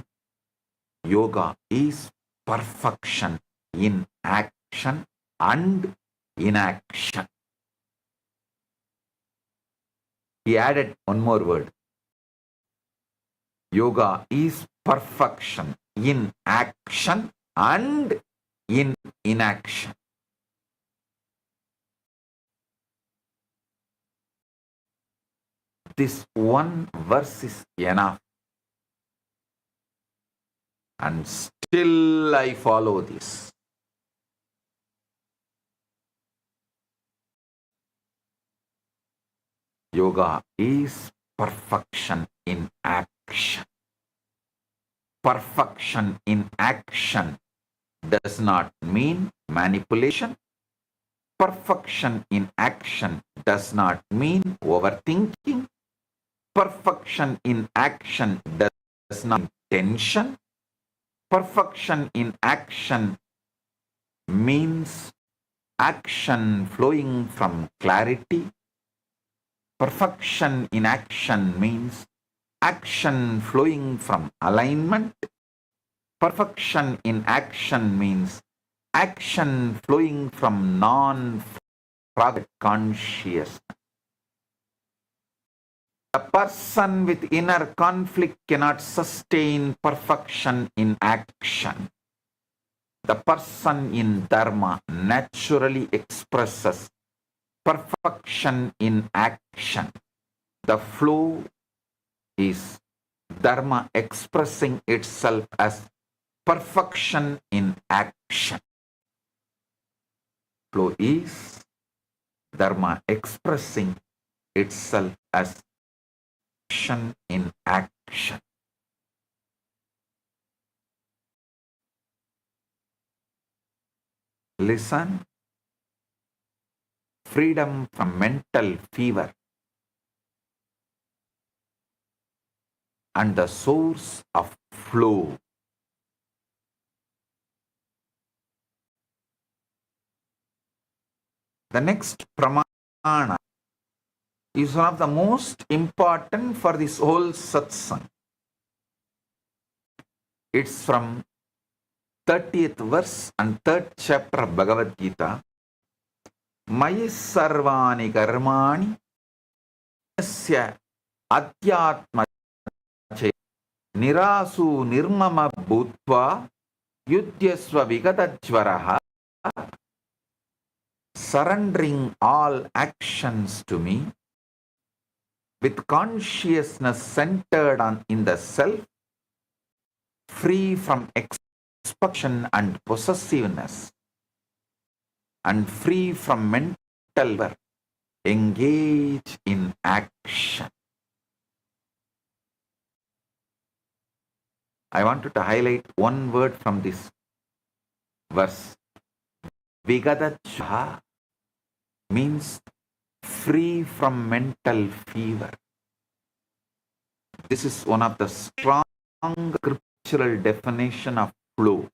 yoga is perfection in action and inaction. He added one more word. Yoga is perfection in action and in inaction. This one verse is enough. And still I follow this. Yoga is perfection in action. Perfection in action does not mean manipulation. Perfection in action does not mean overthinking. Perfection in action does not intention. Perfection in action means action flowing from clarity. Perfection in action means action flowing from alignment. Perfection in action means action flowing from non-fragile consciousness. A person with inner conflict cannot sustain perfection in action. The person in Dharma naturally expresses perfection in action. The flow is Dharma expressing itself as perfection in action. Flow is Dharma expressing itself as action in action. Listen. Freedom from mental fever and the source of flow. The next pramana is one of the most important for this whole satsang. It's from 30th verse and 3rd chapter of Bhagavad Gita. Mayi sarvani karmani yasya adhyatma che nirasu nirmama bhutva yudhyasva vigatajvaraha. Surrendering all actions to me with consciousness centered in the self, free from expectation and possessiveness, and free from mental fever, engage in action. I wanted to highlight one word from this verse. Vigadachha means free from mental fever. This is one of the strong scriptural definition of flow.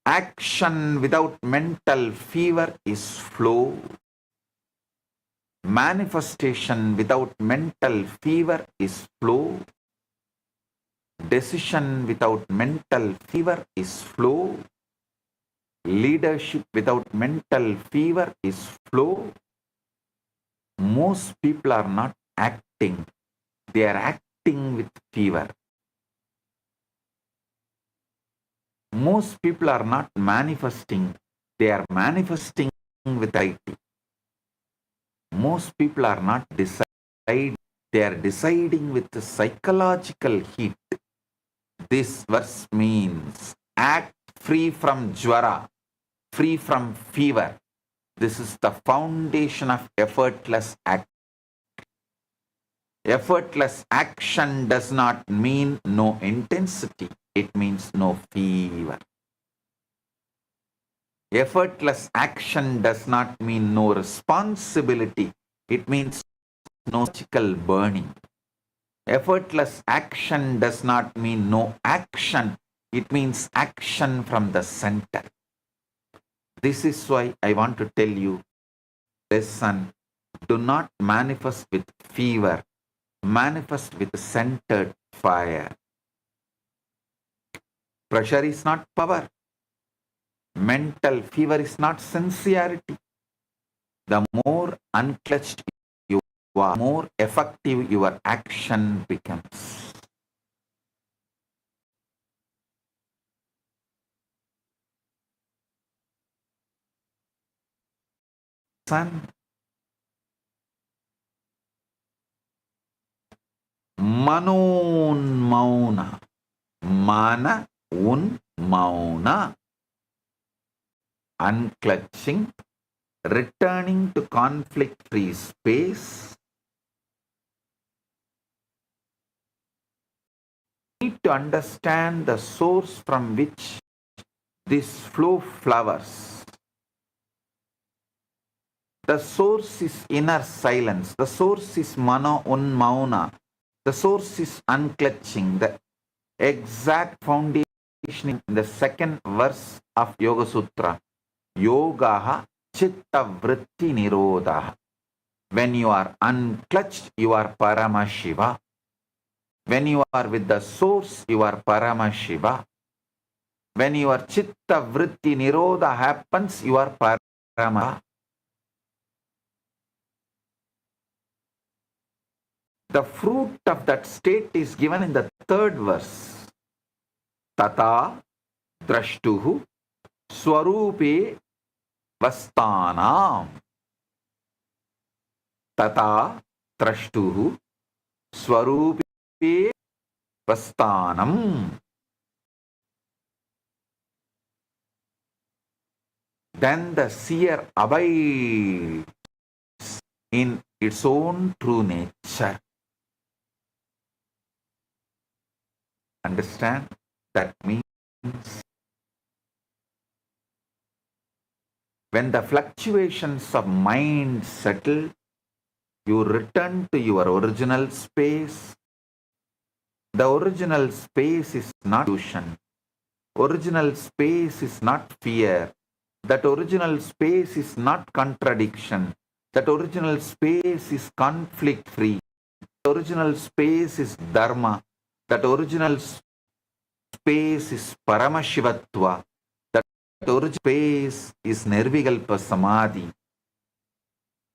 Action without mental fever is flow. Manifestation without mental fever is flow. Decision without mental fever is flow. Leadership without mental fever is flow. Most people are not acting. They are acting with fever. Most people are not manifesting. They are manifesting with anxiety. Most people are not deciding. They are deciding with the psychological heat. This verse means act free from jvara, free from fever. This is the foundation of effortless act. Effortless action does not mean no intensity. It means no fever. Effortless action does not mean no responsibility. It means no physical burning. Effortless action does not mean no action. It means action from the center. This is why I want to tell you, listen, do not manifest with fever. Manifest with centered fire. Pressure is not power. Mental fever is not sincerity. The more unclutched you are, more effective your action becomes. Son, Manun Mauna. Mana un Mauna. Unclutching, returning to conflict-free space. Need to understand the source from which this flow flowers. The source is inner silence. The source is mano unmauna. The source is unclutching. The exact foundation in the second verse of Yoga Sutra. Yogaha chitta vritti nirodha. When you are unclutched, you are Paramashiva. When you are with the source, you are Paramashiva. When your chitta vritti nirodha happens, you are Parama. The fruit of that state is given in the third verse. Tata drashtuhu swarupe vastanam. Tata drashtuhu swarupe vastanam. Then the seer abides in its own true nature. Understand? That means when the fluctuations of mind settle, you return to your original space. The original space is not illusion. Original space is not fear. That original space is not contradiction. That original space is conflict free. The original space is dharma. That original space is Paramashivatva. That original space is Nirvikalpa Samadhi.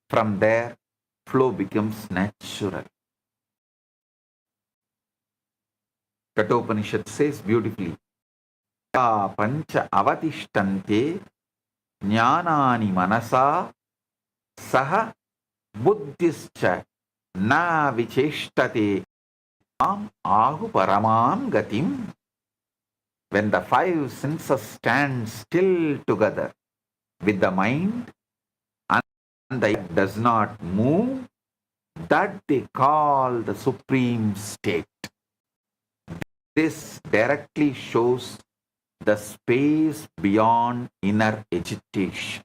From there, flow becomes natural. Kathopanishad says beautifully, pancha avatishtante jnanani manasa saha buddhischa na vicheshtate ahu paramam gatim. When the five senses stand still together with the mind and the head does not move, that they call the supreme state. This directly shows the space beyond inner agitation.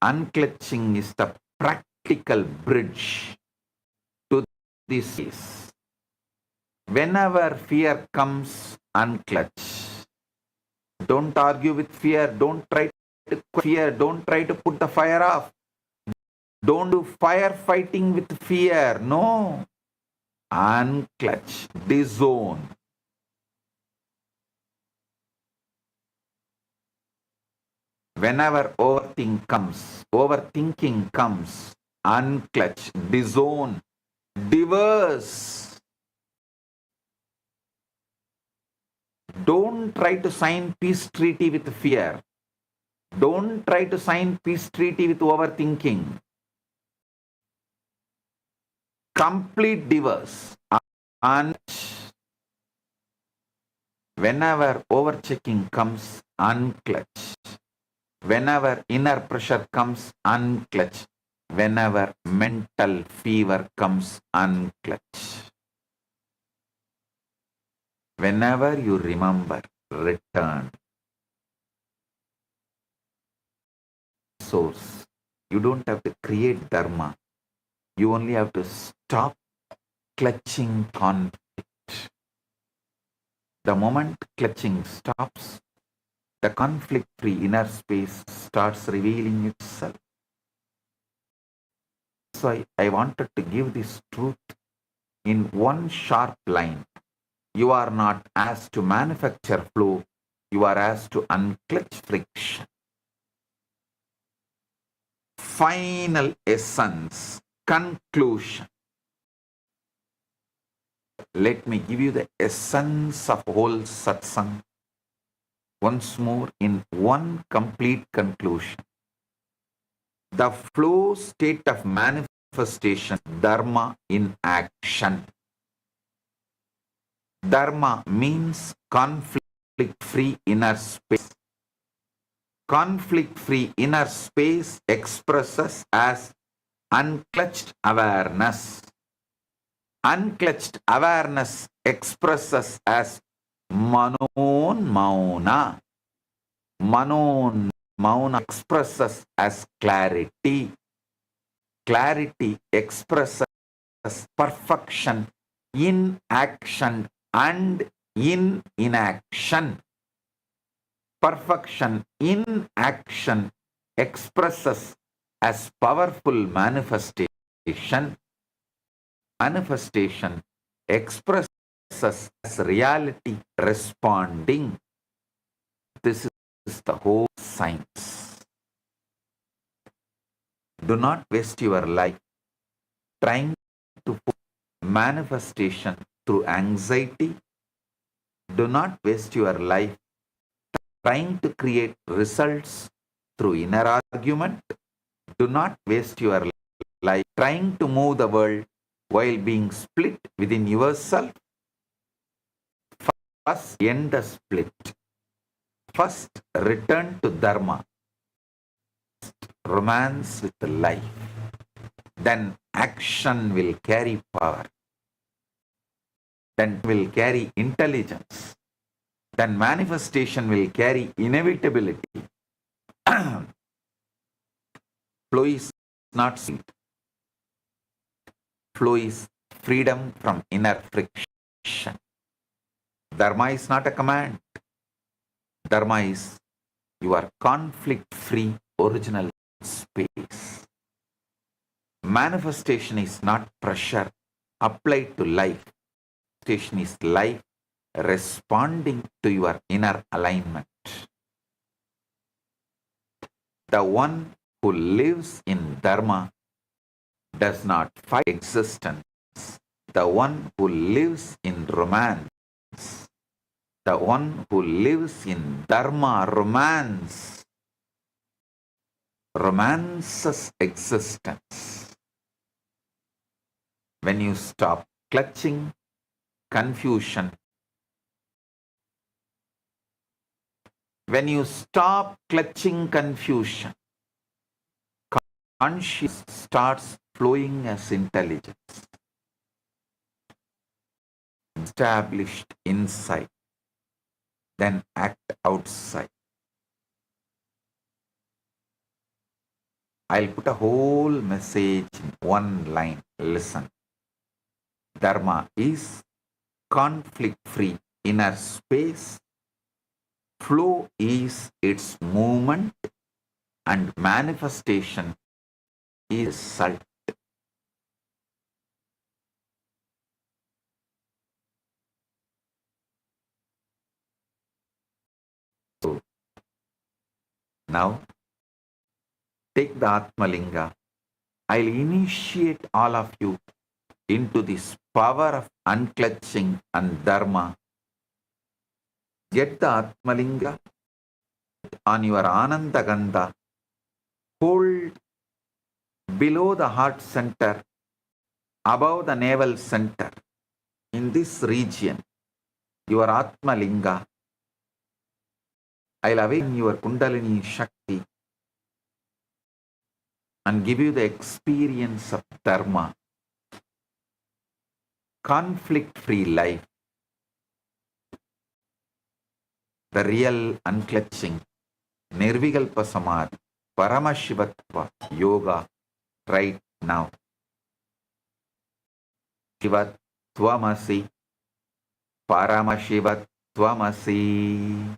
Unclutching is the practical bridge to this space. Whenever fear comes, unclutch. Don't argue with fear. Don't try to fear. Don't try to put the fire off. Don't do firefighting with fear. No. Unclutch. Disown. Whenever overthinking comes, unclutch, disown, divorce. Don't try to sign peace treaty with fear. Don't try to sign peace treaty with overthinking. Complete divorce. And whenever overchecking comes, unclutch. Whenever inner pressure comes, unclutch. Whenever mental fever comes, unclutch. Whenever you remember, return. Source. You don't have to create dharma. You only have to stop clutching conflict. The moment clutching stops, the conflict-free inner space starts revealing itself. That's why I wanted to give this truth in one sharp line. You are not asked to manufacture flow, you are asked to unclutch friction. Final essence, conclusion. Let me give you the essence of whole satsang once more in one complete conclusion. The flow state of manifestation, dharma in action. Dharma means conflict-free inner space. Conflict-free inner space expresses as unclutched awareness. Unclutched awareness expresses as manon mauna. Manon Mauna expresses as clarity. Clarity expresses perfection in action and in inaction. Perfection in action expresses as powerful manifestation. Manifestation expresses as reality responding. This is the whole science. Do not waste your life trying to put manifestation through anxiety. Do not waste your life trying to create results through inner argument. Do not waste your life trying to move the world while being split within yourself. First, end the split. First, return to Dharma. Romance with life. Then action will carry power. Then will carry intelligence. Then manifestation will carry inevitability. Flow is not seed. Flow is freedom from inner friction. Dharma is not a command. Dharma is your conflict-free original space. Manifestation is not pressure applied to life. Manifestation is life responding to your inner alignment. The one who lives in Dharma does not fight existence. The one who lives in romance, the one who lives in Dharma romances existence. When you stop clutching confusion, conscious starts flowing as intelligence, established inside, then act outside. I'll put a whole message in one line. Listen. Dharma is conflict-free inner space. Flow is its movement, and manifestation is result. So, now, take the Atmalinga. I'll initiate all of you into this power of unclutching and Dharma. Get the Atmalinga on your Anandagandha. Hold below the heart center, above the navel center. In this region, your Atmalinga. I'll awaken your Kundalini Shakti and give you the experience of Dharma. Conflict-free life. The real unclutching, Nirvikalpa Samadhi, Paramashivatva Yoga right now. Shivat Tvamasi, Paramashivat Tvamasi.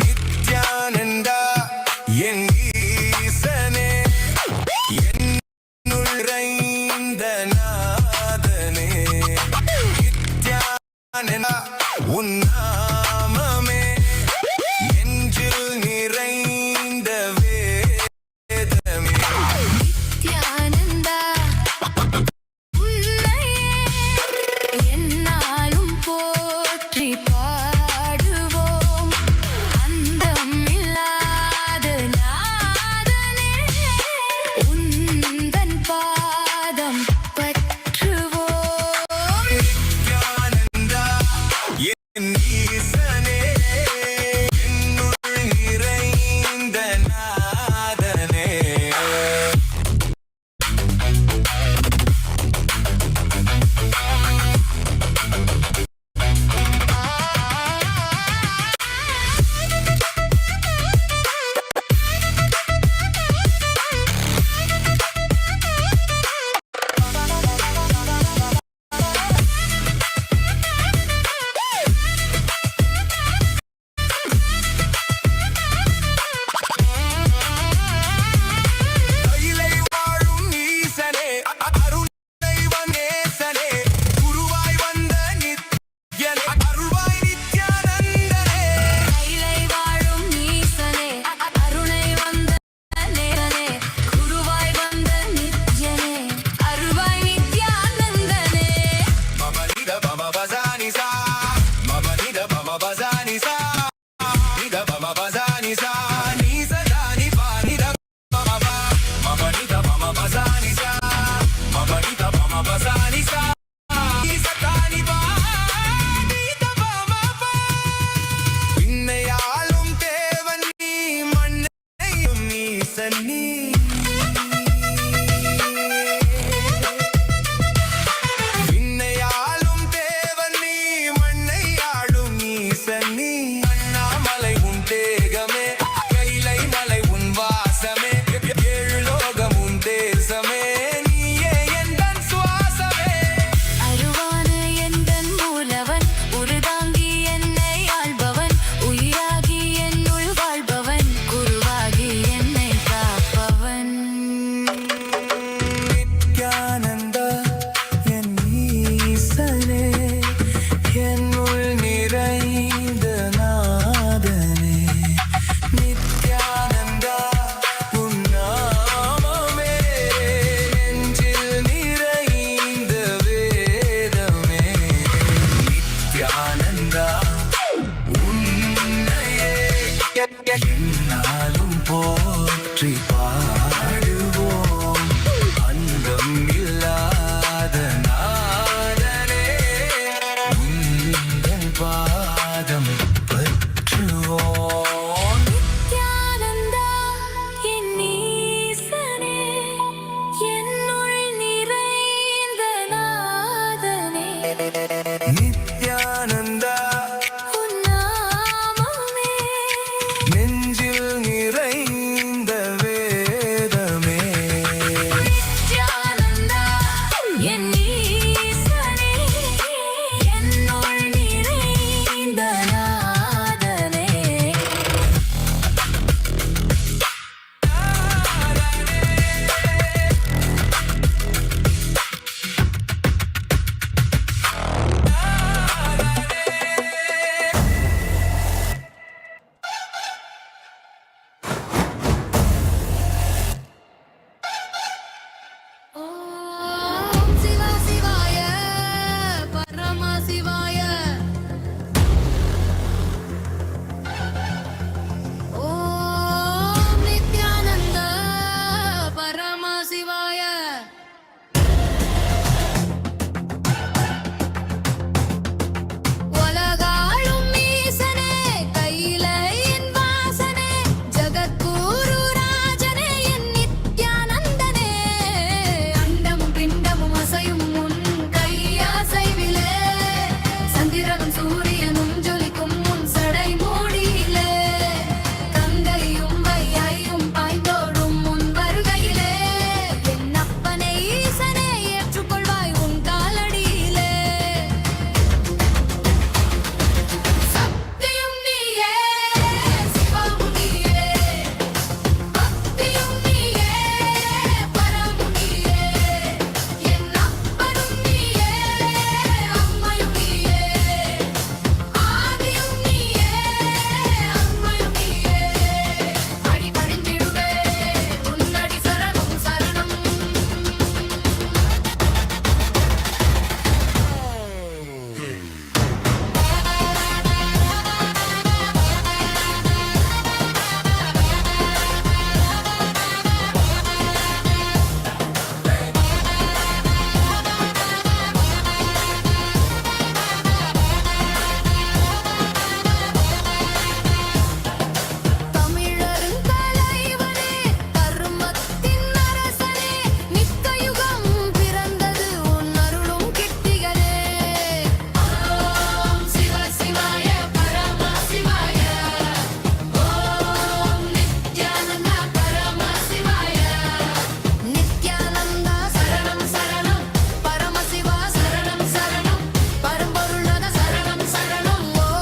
Nithyananda, en ஈசனே, என்னுள் நிறைந்த நாதனே. நித்யானந்தா, உன் நாமமே நெஞ்சில் நிறைந்த வேதமே. நித்யானந்தா, உன்னையே எந்நாளும் போற்றி பாடுவேன். நித்யானந்தா உன்னாமமே நெஞ்சில் நிறைந்த வேதமே நித்யானந்தா என் ஈசனே என்னுள் நிறைந்த நாதனே ஓம் சிவா சிவாய பரமசிவாய ஓம் நித்யானந்த பரமசிவாய உலகாளும் ஈசனே கையிலையின் வாசனே ஜகத்குரு ராஜனே என் நித்யானந்தனே அண்டமும் பிண்டமும் அசையும் உன் கையாசைவிலே சந்திரனும் சூரியனும் ஜொலிக்கும் உன் சடை மூடியிலே கங்கையும் வையையும் பாய்ந்தோடும் உன் வருகையிலே என் அப்பனை ஈசனே ஏற்றுக்கொள்வாய் உன் காலடியிலே சக்தியும் நீயே சிவமும் நீயே பக்தியும் நீயே பரமும் நீயே என் அப்பனும் நீயே அம்மையும் நீயே ஆதியும் நீயே அம்மையும் நீயே அடிபணிந்திடுவே உன்னடி சரணம் சரணம் தமிழரின் தலைவனே கர்மத்தின் அரசனே மிக்க யுகம் பிறந்தது உன் அருளும் கிட்டிகளே ஓம் சிவ சிவாய பரமசிவாய ஓம் நித்யானந்த பரமசிவாய நித்யானந்தா சரணம் சரணம் பரமசிவா சரணம் சரணம் பரம்பொருளான சரணம் சரணம் ஓம்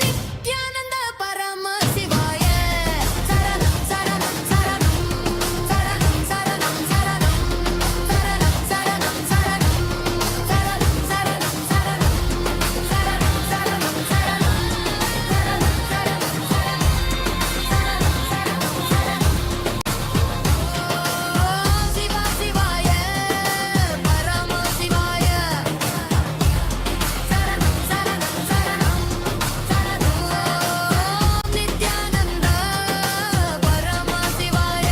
நித்யானந்த பரமசிவாய சரணம் சரணம் சரணம் சரணம் சரணம் சரணம் சரணம் சரணம் சரணம் சரணம் சரணம் சிவா சிவாய பரமசிவாய சரணம் சரணம் சரணம் சரணம் நித்யானந்த பரமசிவாய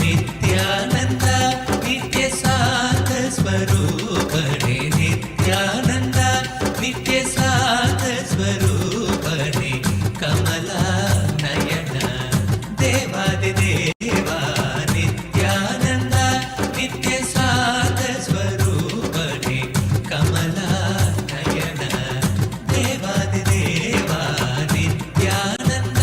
ನಿತ್ಯಾನಂದ ನಿತ್ಯ ಸಾಧ ಸ್ವರೂಪಣೆ ನಿತ್ಯಾನಂದ ನಿತ್ಯ ಸಾಧ ಸ್ವರೂಪಣೆ ಕಮಲ ನಯನ ದೇವಾದಿ ದೇವ ನಿತ್ಯಾನಂದ ನಿತ್ಯ ಸಾಧ ಸ್ವರೂಪಣೆ ಕಮಲ ನಯನ ದೇವಾದಿ ದೇವ ನಿತ್ಯಾನಂದ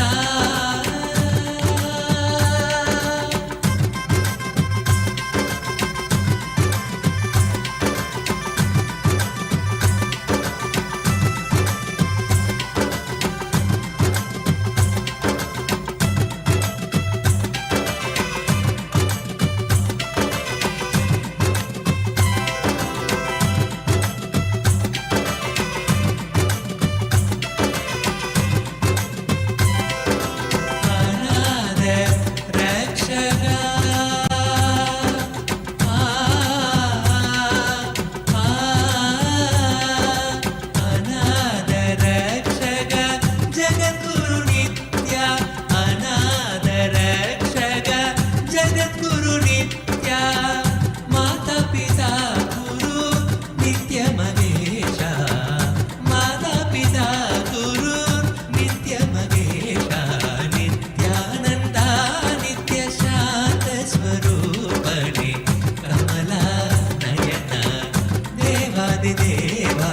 देवादिदेवा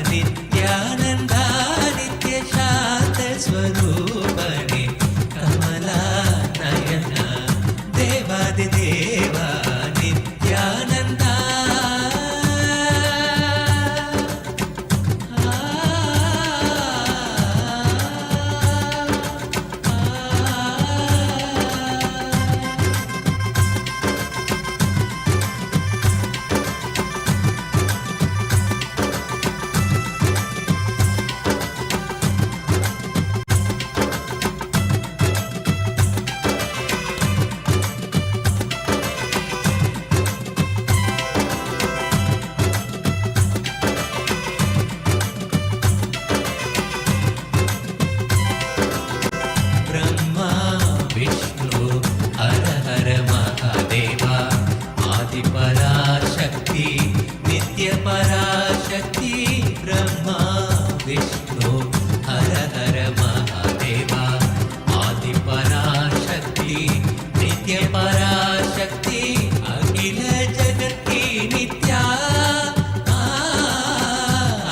नित्यानन्दा नित्यशान्तस्वरूपणे कमलानयना देवादिदेवा नित्यानन्दा ब्रह्मा विष्णु हर हर महादेवा आदिपराशक्ति नित्यपराशक्ति ब्रह्मा विष्णु हर हर महादेवा आदिपराशक्ति नित्यपराशक्ति अखिल जगत् की नित्या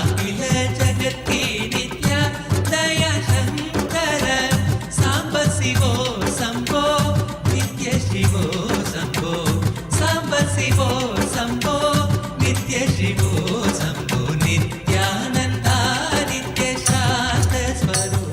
अखिल जगत् की नित्या दया शंकर सांब शिवो शंभो नित्य शिवो शंभो सांब शिवो शंभो नित्य शिवो शंभो नित्यानंदा नित्य शांत स्वरूप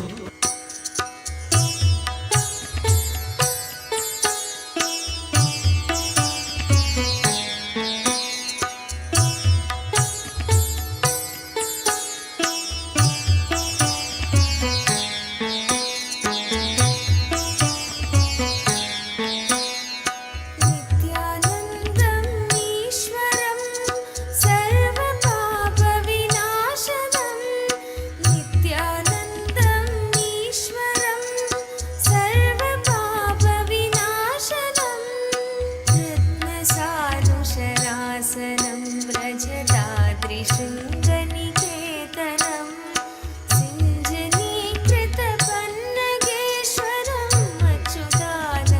नित्यानन्दं ईश्वरं सर्वपापविनाशनं नित्यानन्दं ईश्वरं सर्वपापविनाशनं रत्नसानुशरासनं व्रजदाद्रिशृङ्गनिकेतनं सिञ्जनीकृतपन्नगेश्वरम् अच्युताननसायकम्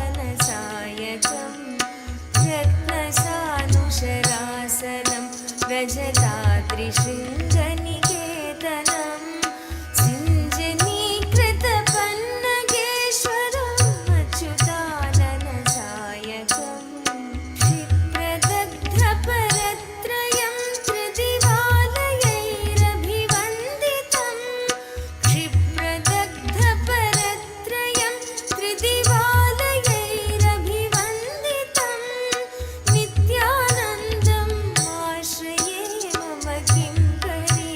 रत्नसानुशरासनं व्रजदाद्रिशृङ्गनिकेतनं सिञ्जनीकृतपन्नगेश्वरम् अच्युताननसायकम् क्षिप्रदग्धपरत्रयं त्रिदिवालयैरभिवन्दितं क्षिप्रदग्धपरत्रयं त्रिदिवालयैरभिवन्दितं नित्यानन्दम् आश्रये मम किङ्करी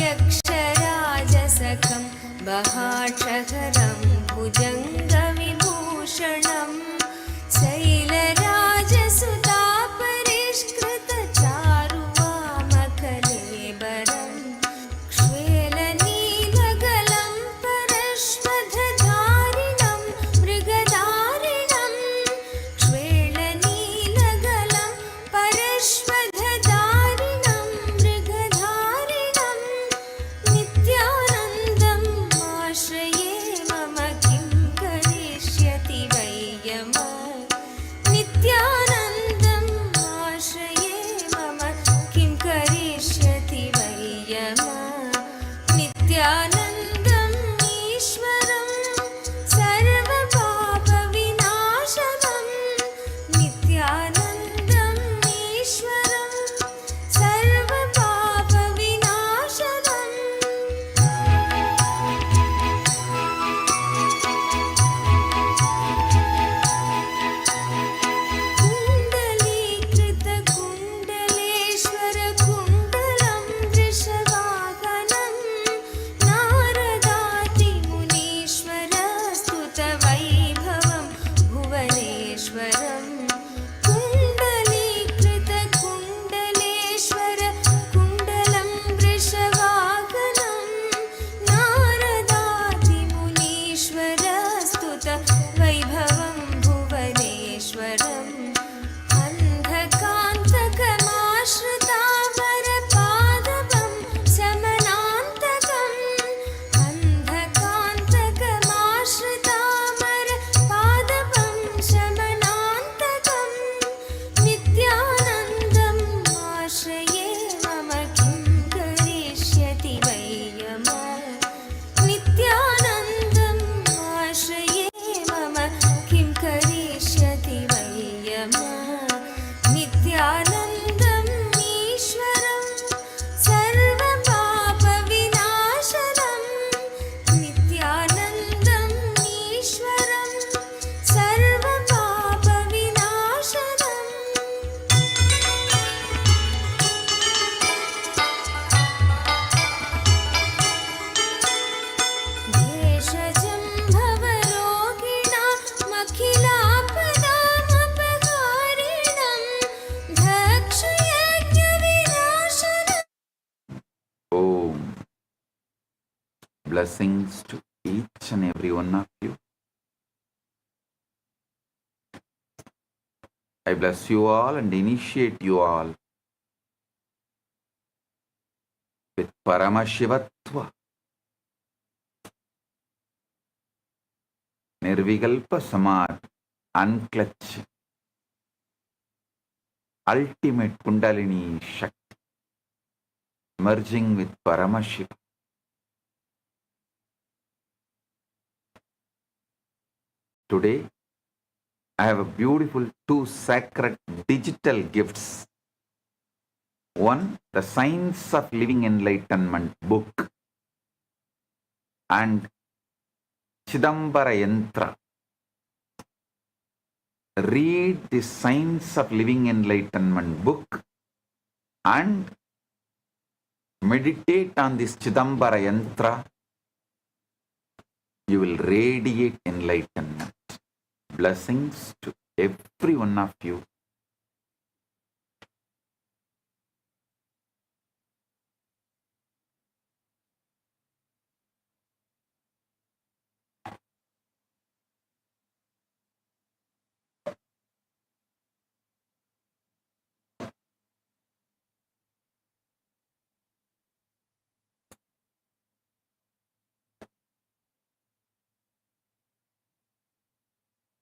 यक्षराजसखं महाक्षहरं भुजङ्गविभूषणं शैलराजसुतापरिष्कृतचारुवामकलेबरं क्ष्वेलनीलगलं परश्वधधारिणं मृगधारिणं क्ष्वेलनीलगलं परश्वधधारिणं मृगधारिणं नित्यानन्दम् आश्रये मम किं करिष्यति वै यमः नित्यानन्दम् आश्रये मम किं करिष्यति वै यमः नित्यानन्दम् ईश्वरं सर्वपापविनाशनं नित्यानन्दम् ईश्वरं सर्वपापविनाशनम् कुण्डलीकृतकुण्डलेश्वरकुण्डलं वृषवाहनं नारदातिमुनीश्वरस्तुतवैभवं भुवनेश्वरं कुण्डलीकृतकुण्डलेश्वरकुण्डलं वृषवाहनं नारदातिमुनीश्वरस्तुतवैभवं भुवनेश्वरम् अन्धकान्तकमाश्रितावरपादवं शमनान्तकम् अन्धकान्तकमाश्रितावरपादवं शमनान्तकम् नित्यानन्दम् आश्रये मम किं करिष्यति वै यमः नित्यानन्दम् आश्रये मम किं करिष्यति वै यमः नित्यानन्दम् ईश्वरं सर्वपापविनाशनं नित्यानन्दम् ईश्वरं सर्वपापविनाशनम् भेषजं भवरोगिणामखिलापदामपहारिणं धक्षयज्ञविनाशनम् Om. Blessings to each and every one of you. I bless you all and initiate you all with Paramashivatva, Nirvikalpa Samadhi, unclutch, ultimate Kundalini Shakti, merging with Paramashiva. Today, I have a beautiful two sacred digital gifts. One, the Science of Living Enlightenment book, and Chidambara Yantra. Read the Science of Living Enlightenment book and meditate on this Chidambara Yantra. You will radiate enlightenment. Blessings to every one of you.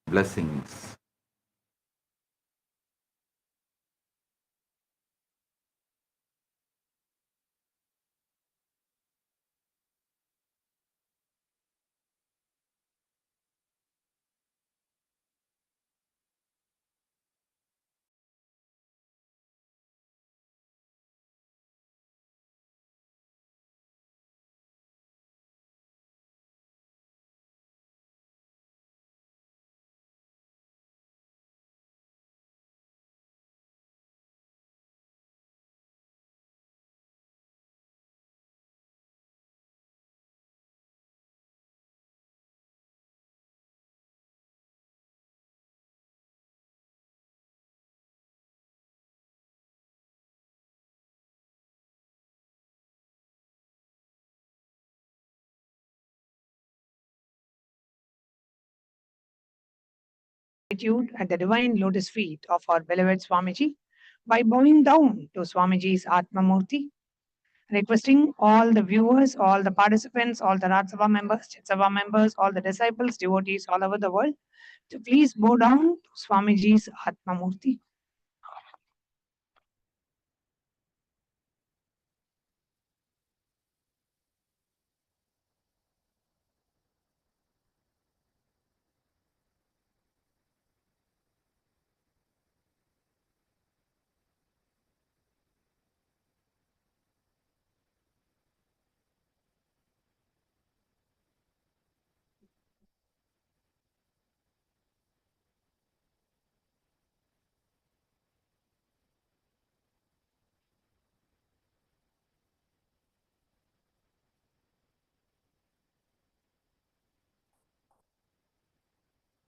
Blessings. gratitude at the divine lotus feet of our beloved Swamiji by bowing down to Swamiji's Atmamurti, requesting all the viewers, all the participants, all the Raj Sabha members, Chit Sabha members, all the disciples, devotees all over the world to please bow down to Swamiji's Atmamurti.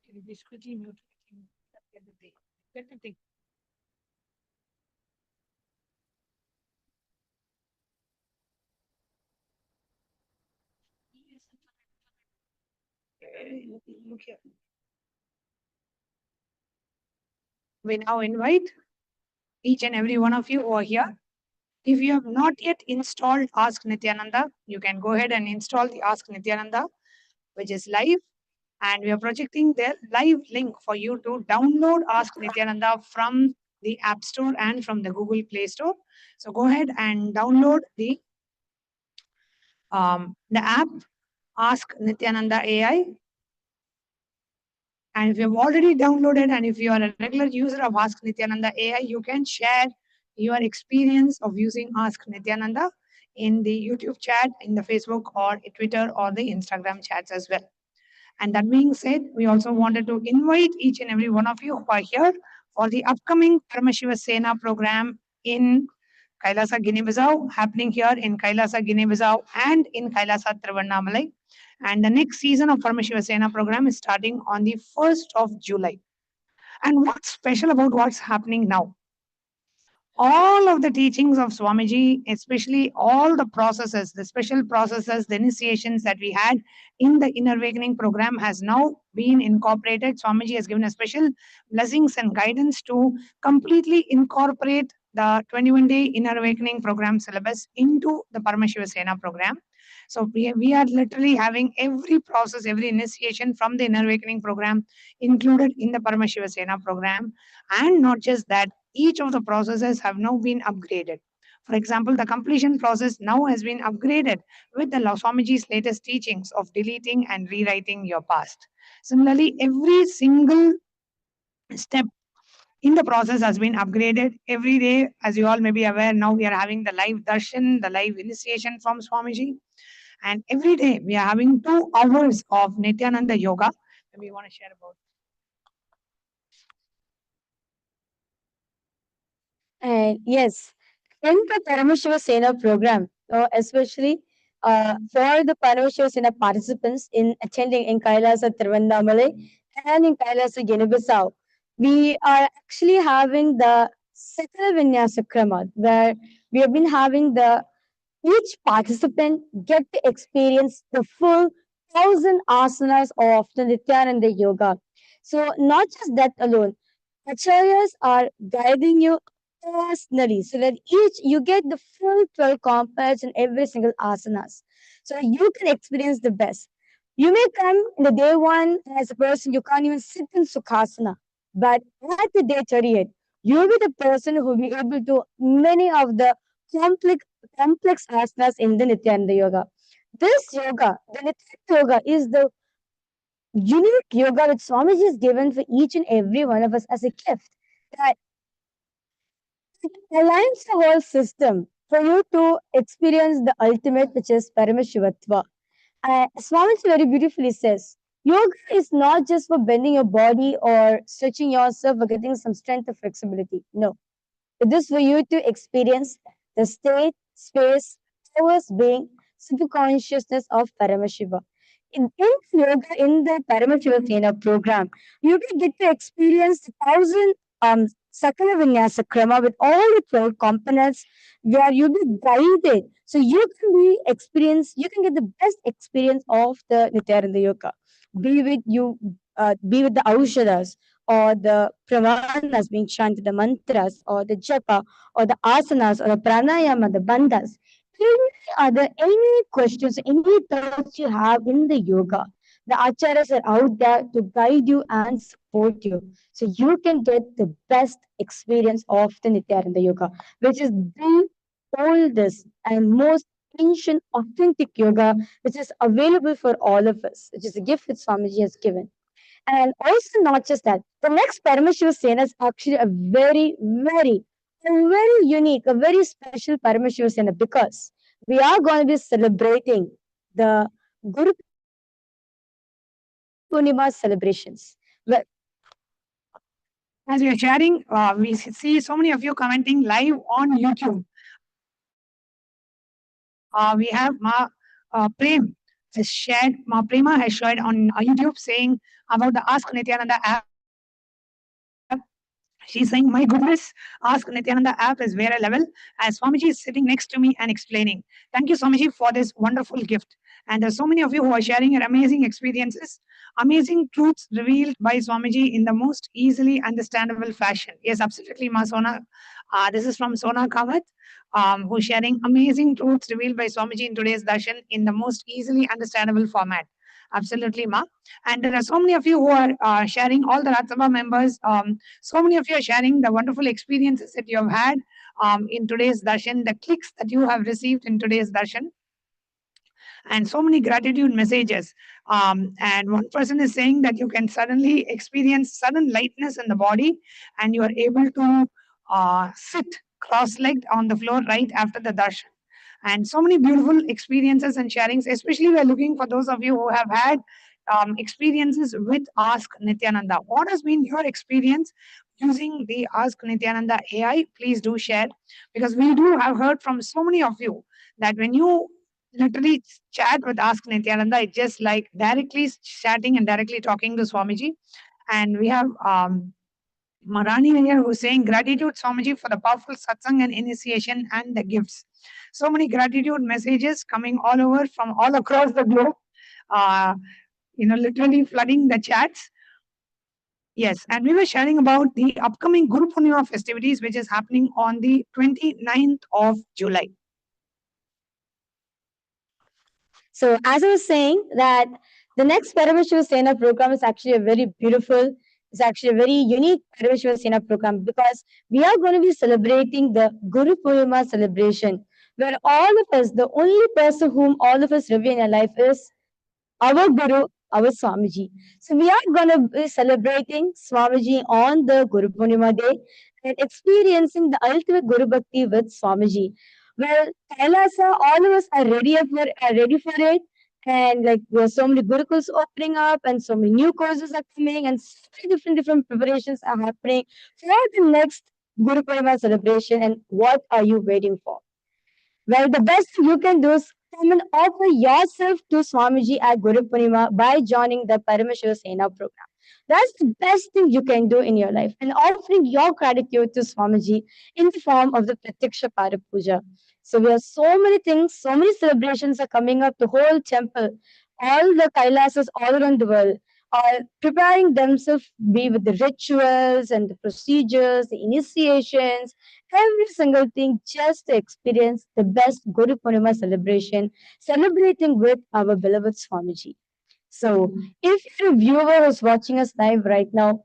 Can you please quickly mute? Get the thing. Get the thing. Look here. We now invite each and every one of you who are here. If you have not yet installed Ask Nithyananda, you can go ahead and install the Ask Nithyananda, which is live. And we are projecting the live link for you to download Ask Nithyananda from the App Store and from the Google Play Store. So go ahead and download the app Ask Nithyananda AI. And if you have already downloaded and if you are a regular user of Ask Nithyananda AI, you can share your experience of using Ask Nithyananda in the YouTube chat, in the Facebook or Twitter or the Instagram chats as well. And that being said, we also wanted to invite each and every one of you who are here for the upcoming Paramashiva Sena program in KAILASA, Guinea-Bissau, happening here in KAILASA, Guinea-Bissau and in KAILASA, Trivandrum. And the next season of Paramashiva Sena program is starting on the 1st of July. And what's special about what's happening now? All of the teachings of Swamiji, especially all the processes, the special processes, the initiations that we had in the Inner Awakening program has now been incorporated. Swamiji has given a special blessings and guidance to completely incorporate the 21-day Inner Awakening program syllabus into the Paramashiva Sena program. So we are literally having every process, every initiation from the Inner Awakening program included in the Paramashiva Sena program. And not just that, each of the processes have now been upgraded. For example, the completion process now has been upgraded with the Swamiji's latest teachings of deleting and rewriting your past. Similarly, every single step in the process has been upgraded every day. As you all may be aware, now we are having the live darshan, the live initiation from Swamiji. And every day we are having 2 hours of Nithyananda yoga. Maybe you want to share about. And yes, in the Paramashiva Sena program, especially for the Paramashiva Sena participants in attending in Kailasa Trivandrum and in Kailasa Guinea-Bissau, we are actually having the Sakala Vinyasa Krama, where we have been having the each participant get to experience the full 1,000 asanas of the Nityananda Yoga. So not just that alone, acharyas are guiding you personally so that each you get the full 12 components in every single asanas. So you can experience the best. You may come in the day one as a person, you can't even sit in Sukhasana. But at the day 38, you'll be the person who will be able to many of the complex asanas in the Nityananda Yoga. This yoga, the Nityananda Yoga, is the unique yoga which Swamiji has given for each and every one of us as a gift. That aligns the whole system for you to experience the ultimate, which is Paramashivatva. Swamiji very beautifully says, yoga is not just for bending your body or stretching yourself or getting some strength or flexibility. No. It is for you to experience the state, space, powers, being, super consciousness of Paramashiva. In yoga, in the Paramashiva Sena program, you can get to experience the 1,000 Sakala Vinyasa Krama with all the 12 components where you'll be guided. So you can get the best experience of the Nityananda Yoga. Be with the Aushadas or the pravanas being chanted, the mantras, or the japa, or the asanas, or the pranayama, the bandhas, any questions, any thoughts you have in the yoga, the acharyas are out there to guide you and support you. So you can get the best experience of the Nithyananda Yoga, which is the oldest and most ancient, authentic yoga, which is available for all of us, which is a gift that Swamiji has given. And also, not just that, the next Paramashiva Sena is actually a very unique, a very special Paramashiva Sena because we are going to be celebrating the Guru Purnima celebrations. Well, As we are sharing, we see so many of you commenting live on YouTube. We have Prem has shared, Ma Prema has shared on YouTube saying about the Ask Nityananda app. She's saying, my goodness, Ask Nityananda app is where I level as Swamiji is sitting next to me and explaining. Thank you, Swamiji, for this wonderful gift. And there's so many of you who are sharing your amazing experiences, amazing truths revealed by Swamiji in the most easily understandable fashion. Yes, absolutely, Ma Sona. This is from Sona Kawat, who's sharing amazing truths revealed by Swamiji in today's darshan in the most easily understandable format. Absolutely, Ma. And there are so many of you who are sharing, all the Rajya Sabha members. So many of you are sharing the wonderful experiences that you have had in today's darshan, the clicks that you have received in today's darshan, and so many gratitude messages. And one person is saying that you can suddenly experience sudden lightness in the body, and you are able to sit cross-legged on the floor right after the darshan. And so many beautiful experiences and sharings. Especially, we are looking for those of you who have had experiences with Ask Nityananda. What has been your experience using the Ask Nityananda AI? Please do share, because we do have heard from so many of you that when you literally chat with Ask Nityananda, it's just like directly chatting and directly talking to Swamiji. And we have Marani here who's saying, gratitude, Swamiji, for the powerful satsang and initiation and the gifts. So many gratitude messages coming all over from all across the globe. Literally flooding the chats. Yes, and we were sharing about the upcoming Guru Purnima festivities, which is happening on the 29th of July. so as I was saying that the next Paramashiva Sena program is actually a very beautiful, it's actually a very unique Paramashiva Sena program because we are going to be celebrating the Guru Purnima celebration, where all of us, the only person whom all of us revere in our life is our Guru, our Swamiji. So we are going to be celebrating Swamiji on the Guru Purnima day and experiencing the ultimate Guru Bhakti with Swamiji. Well, KAILASA, all of us are ready for it. And like there are so many Gurukuls opening up and so many new courses are coming and so many different preparations are happening for the next Guru Purnima celebration. And what are you waiting for? Well, the best thing you can do is come and offer yourself to Swamiji at Guru Purnima by joining the Paramashiva Sena program. That's the best thing you can do in your life, and offering your gratitude to Swamiji in the form of the Pratyaksha Para Puja. So we have so many things, so many celebrations are coming up. The whole temple, all the Kailasas all around the world are preparing themselves, be with the rituals and the procedures, the initiations, every single thing just to experience the best Guru Purnima celebration, celebrating with our beloved Swamiji. So, if you're a viewer who's watching us live right now,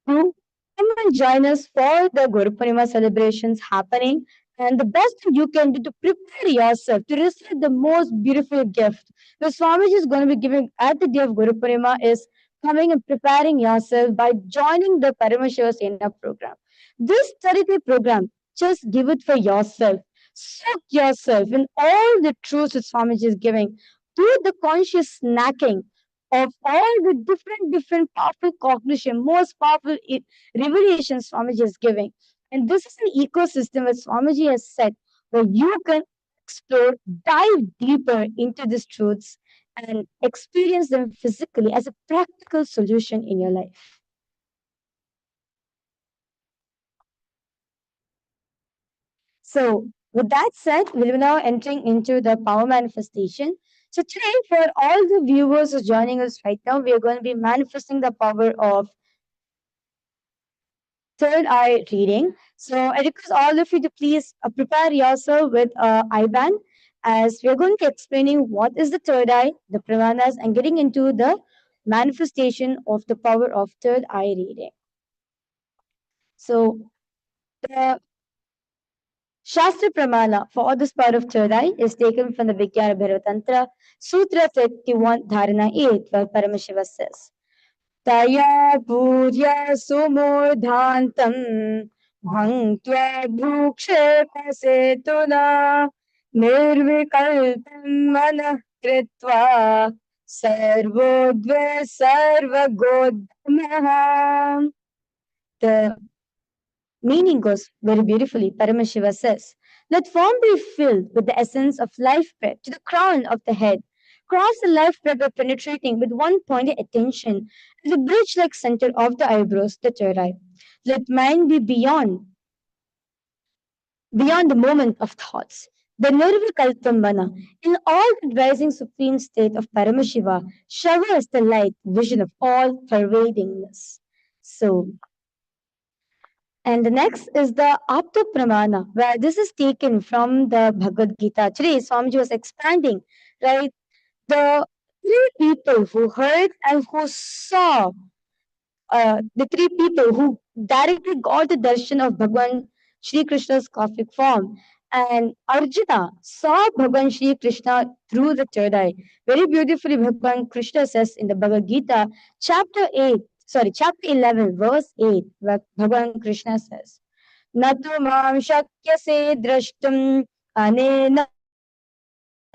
do come and join us for the Guru Purnima celebrations happening. And the best thing you can do to prepare yourself to receive the most beautiful gift the Swamiji is going to be giving at the day of Guru Purnima is coming and preparing yourself by joining the Paramashiva Sena program. This 30-day program, just give it for yourself. Soak yourself in all the truths that Swamiji is giving. Do the conscious snacking of all the different powerful cognition, most powerful revelations Swamiji is giving. And this is an ecosystem that Swamiji has set where you can explore, dive deeper into these truths and experience them physically as a practical solution in your life. So, with that said, we'll be now entering into the power manifestation. So, today, for all the viewers who are joining us right now, we are going to be manifesting the power of third eye reading. So I request all of you to please prepare yourself with IBAN, as we're going to explaining what is the third eye, the pramanas, and getting into the manifestation of the power of third eye reading. So the Shastra Pramana for this part of third eye is taken from the Vijnana Bhairava Tantra, Sutra 51, Dharana 8, where Paramashiva says, Taya Purya Sumodhantam Bhangtva Bhukshepashetuna Nirvikalpam Manah Kritva Sarvodve Sarvagodhamaha. The meaning goes very beautifully. Paramashiva says, let form be filled with the essence of life breath to the crown of the head. Cross the life breath by penetrating with one pointed attention to the bridge like center of the eyebrows, the third eye. Let mind be beyond the moment of thoughts. The Nirvikalpamana, in all the rising supreme state of Paramashiva, showers the light vision of all pervadingness. So, and the next is the Apta Pramana, where this is taken from the Bhagavad Gita. Today, Swamiji was expanding, right? The three people who heard and who saw, the three people who directly got the darshan of Bhagavan Shri Krishna's cosmic form. And Arjuna saw Bhagavan Shri Krishna through the third eye. Very beautifully, Bhagavan Krishna says in the Bhagavad Gita, chapter 11, verse 8, where Bhagavan Krishna says, Natu mam shakyase drashtum anena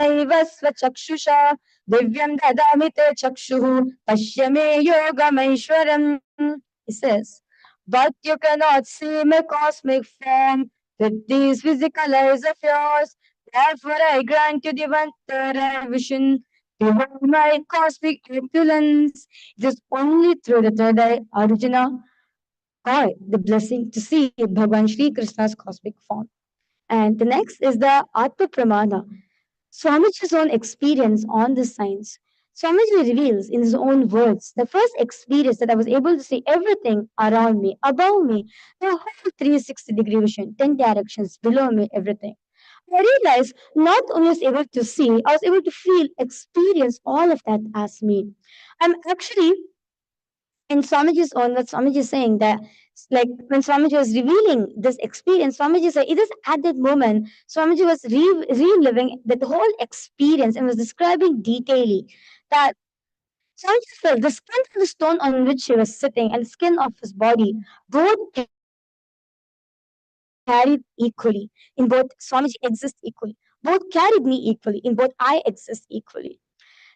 स्वचक्षुषा दिव्यं ददामि ते चक्षुः पश्य मे योगमैश्वरम्. He says, but you cannot see my cosmic form with these physical eyes of yours. Therefore, I grant you the one vision. Behold my cosmic opulence. It is only through the third eye Arjuna got the blessing to see Bhagavan Shri Krishna's cosmic form. And the next is the Atma Pramana. Swamiji's own experience on this science. Swamiji reveals in his own words the first experience that I was able to see everything around me, above me, the whole 360-degree vision, 10 directions, below me, everything. I realized not only was able to see, I was able to feel, experience all of that as me. I'm actually in Swamiji's own, what Swamiji is saying that, like when Swamiji was revealing this experience, Swamiji said it is at that moment Swamiji was reliving that whole experience and was describing detailedly that Swamiji felt the skin of the stone on which he was sitting and the skin of his body both carried equally. In both, Swamiji exists equally. Both carried me equally. In both, I exist equally.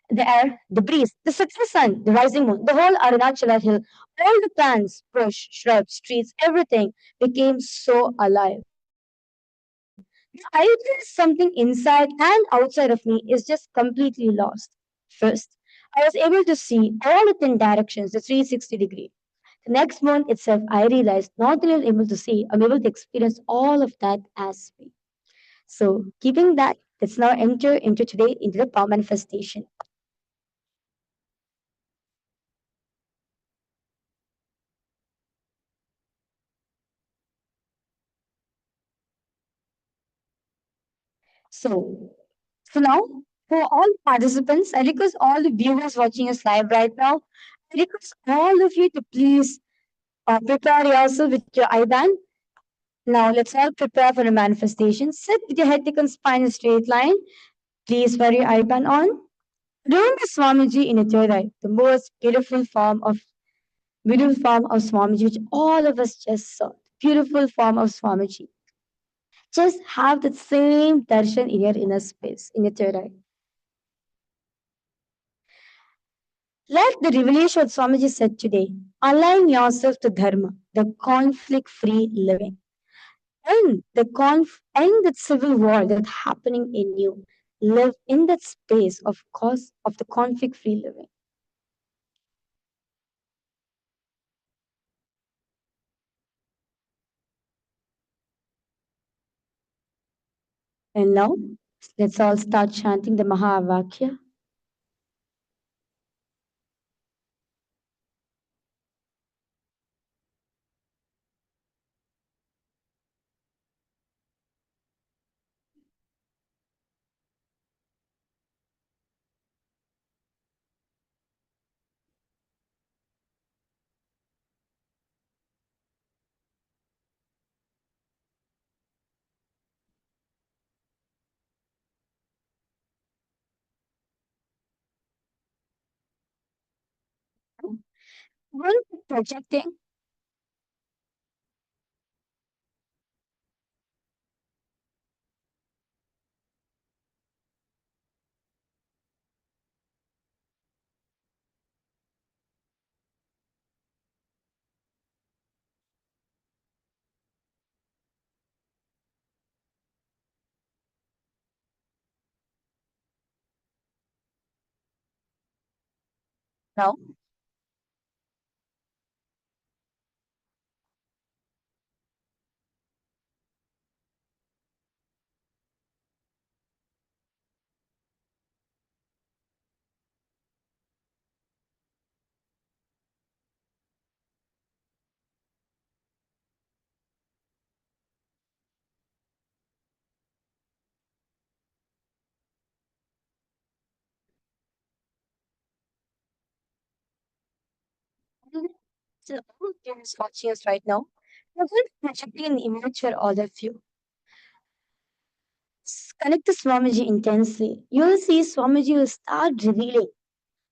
The air, the breeze, the setting sun, the rising moon, the whole Arunachala hill, all the plants, bush, shrubs, trees, everything became so alive. The idea is something inside and outside of me is just completely lost. First, I was able to see all the 10 directions, the 360-degree. The next month itself, I realized not only am I able to see, I'm able to experience all of that as me. So, keeping that, let's now enter into today into the power manifestation. So, now, for all participants, I request all the viewers watching us live right now, I request all of you to please prepare yourself with your IBAN. Now, let's all prepare for a manifestation. Sit with your head taken spine in a straight line. Please wear your IBAN on. Remember Swamiji in a third eye, the most beautiful form of Swamiji, which all of us just saw. Beautiful form of Swamiji. Just have that same darshan in your inner space, in your third eye. Let the revelation what Swamiji said today align yourself to Dharma, the conflict-free living. End the civil war that's happening in you. Live in that space of the conflict-free living. And now, let's all start chanting the Mahavakya. One projecting. Now, so all students watching us right now, we're going to projecting an image for all of you. Connect to Swamiji intensely. You will see Swamiji will start revealing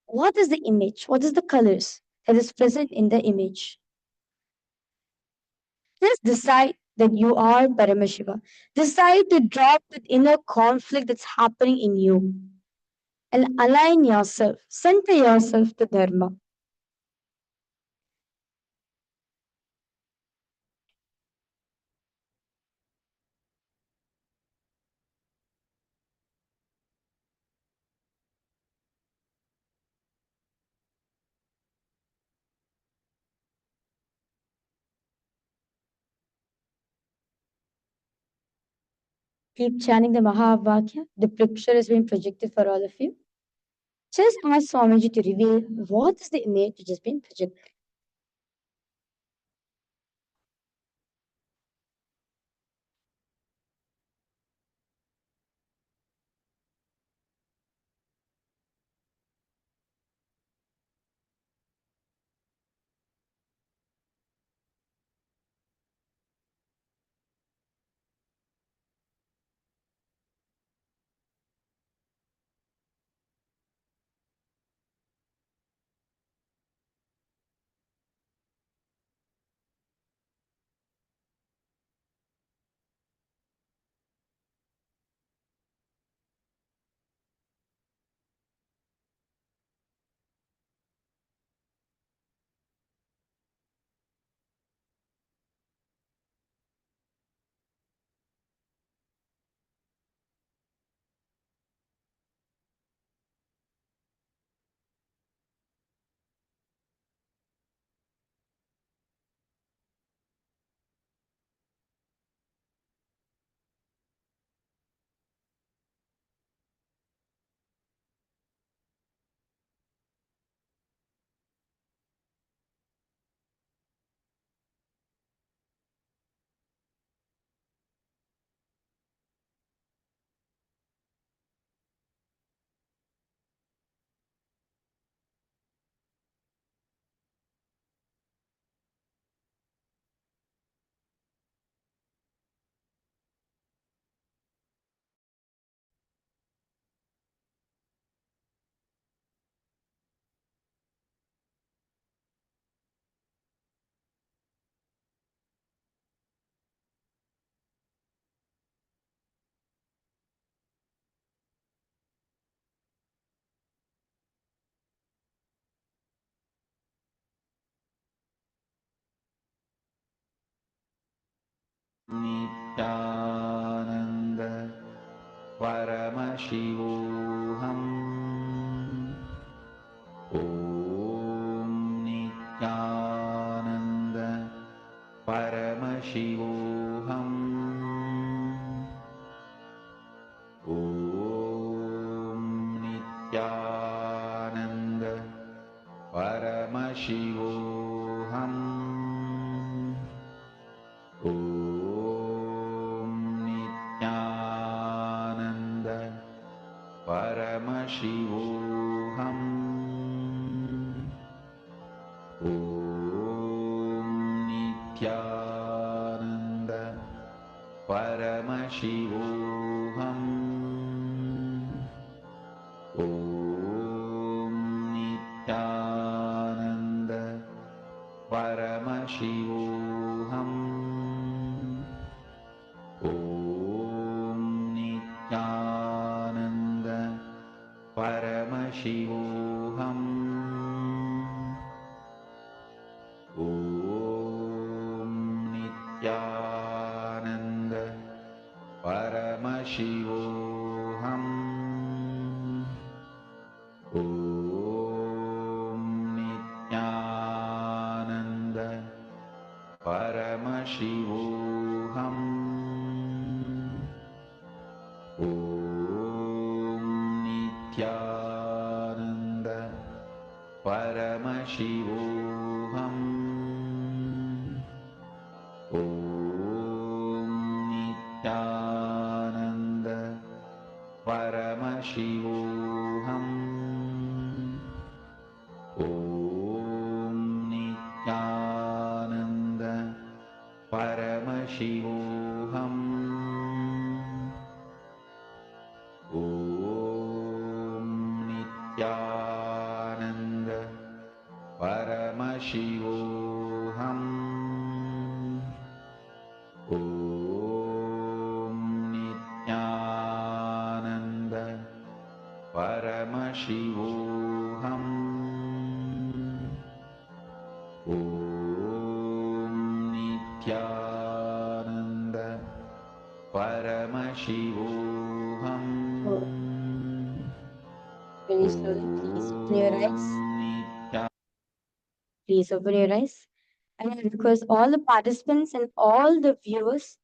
what is the image, what is the colors that is present in the image. Just decide that you are Paramashiva. Decide to drop that inner conflict that's happening in you and align yourself, center yourself to Dharma. Keep chanting the Mahavakya. The picture is being projected for all of you. Just ask Swamiji to reveal what is the image which has been projected. Nityanand परमशिवोऽहम् ॐ नित्यानन्द परमशिवोऽहम् ॐ नित्यानन्द परमशिवोऽहम् ॐ नित्यानन्द परमशिवोऽहम् ॐ नित्यानन्द परमशिवोऽहम् ॐ Nityanand Paramashivoham. Om Nithyananda Paramashivoham. Om Nithyananda Paramashivoham. Om Nithyananda Paramashivoham. Om Nithyananda Paramashivoham. Om Nithyananda Paramashivoham. Om Nithyananda Paramashivoham. Om Nithyananda Paramashivoham. Om Nithyananda Paramashivoham. Very slowly, please open your eyes. Nithya- Please open your eyes. And I request all the participants and all the viewers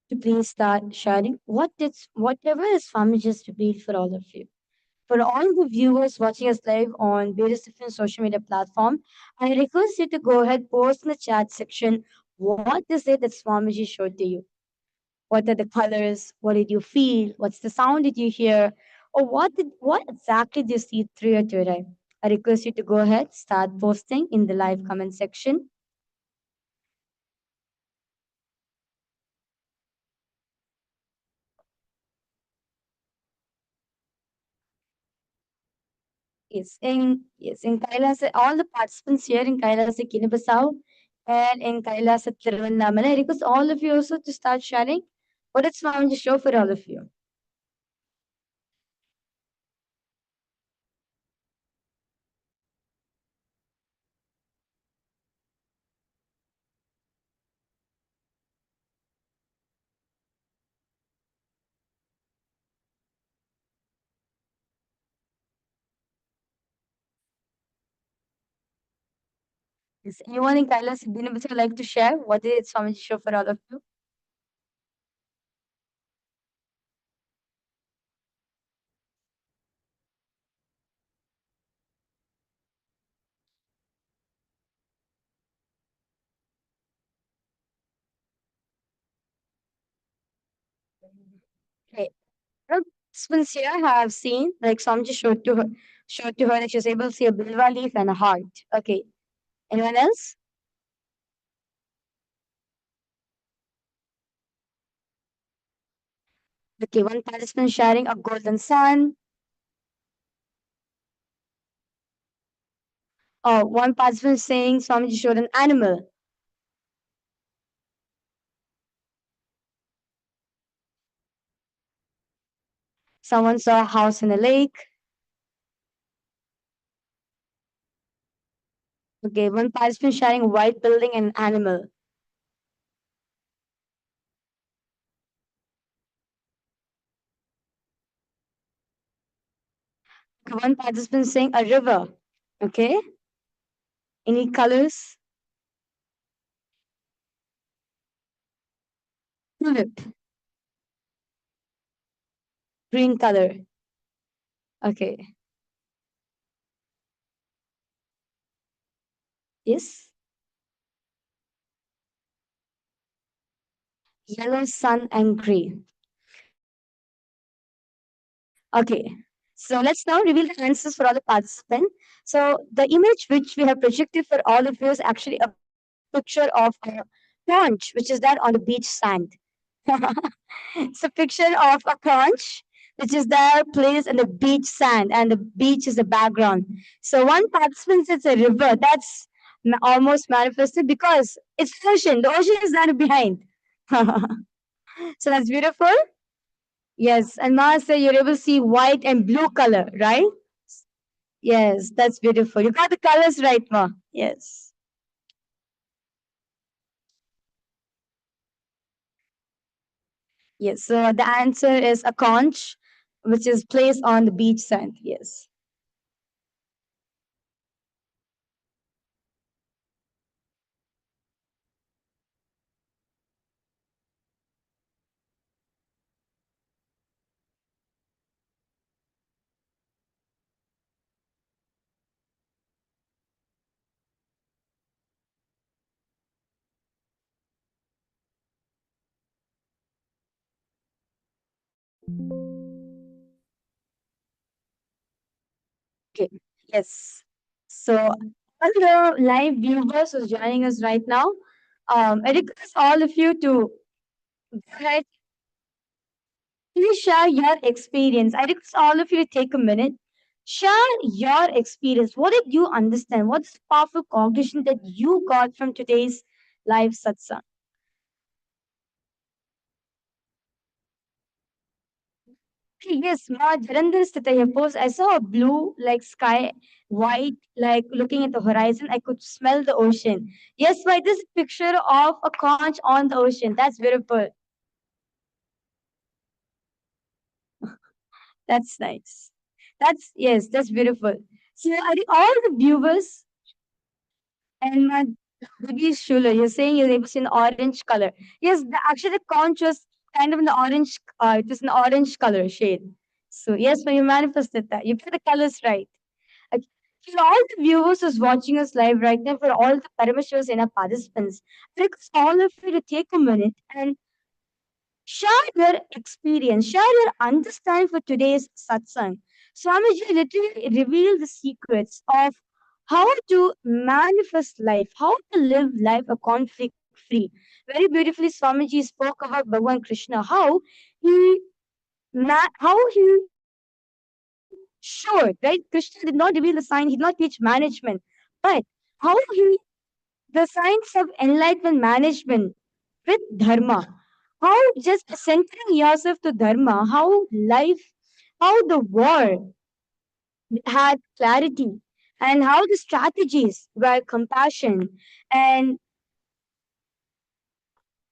to please start sharing whatever is Swami just revealed for all of you. For all the viewers watching us live on various different social media platforms, I request you to go ahead, post in the chat section what is it that Swamiji showed to you. What are the colors? What did you feel? What's the sound did you hear? Or what exactly did you see through your third eye? I request you to go ahead, start posting in the live comment section. Yes, in Kailasa, all the participants here in Kailasa Kinabasau and in Kailasa Tiruvannamala, I request all of you also to start sharing what did Swamiji show for all of you. Is anyone in Kailasa Kinabasau like to share what did Swamiji show for all of you? Okay. Participants here have seen, like Swamiji showed to her that she was able to see a bilva leaf and a heart. Okay. Anyone else? Okay, one participant sharing a golden sun. Oh, one participant saying Swamiji showed an animal. Someone saw a house in a lake. Okay, one participant sharing a white building and an animal. Okay, one participant saying a river. Okay. Any colors? Tulip. Green color. Okay. Yes. Yellow sun and gray. Okay. So let's now reveal the answers for all the participants. So the image which we have projected for all of you is actually a picture of a conch, which is there on the beach sand. It's a picture of a conch, which is there placed in the beach sand, and the beach is the background. So one participant says a river. That's almost manifested because it's ocean. The ocean is there behind. So that's beautiful. Yes, and Mara say you're able to see white and blue color, right? Yes, that's beautiful. You got the colors right, Ma. Yes. Yes. So the answer is a conch, which is placed on the beach sand. Yes. Okay. Yes. So all the live viewers who's joining us right now, I request all of you to go ahead. Please share your experience. I request all of you to take a minute. Share your experience. What did you understand? What's the powerful cognition that you got from today's live satsang? Yes, Ma Jalandhar Sthita here post. I saw a blue like sky, white, like looking at the horizon. I could smell the ocean. Yes, why this picture of a conch on the ocean. That's beautiful. That's nice. That's yes, that's beautiful. So I think all the viewers and my baby Shula, you're saying you're able to see an orange color. Yes, actually the conch was kind of an orange. It was an orange color shade. So yes, when you manifested that, you get the colors right. Okay. For all the viewers who's watching us live right now, for all the Paramashivas and our participants, I request all of you to take a minute and share your experience, share your understanding for today's satsang. Swamiji literally revealed the secrets of how to manifest life, how to live life a conflict free. Very beautifully, Swamiji spoke about Bhagavan Krishna, he how he showed, right? Krishna did not reveal the sign, he did not teach management, but how he the science of enlightenment management with dharma. How just centering yourself to dharma, how the war had clarity, and how the strategies were compassion, and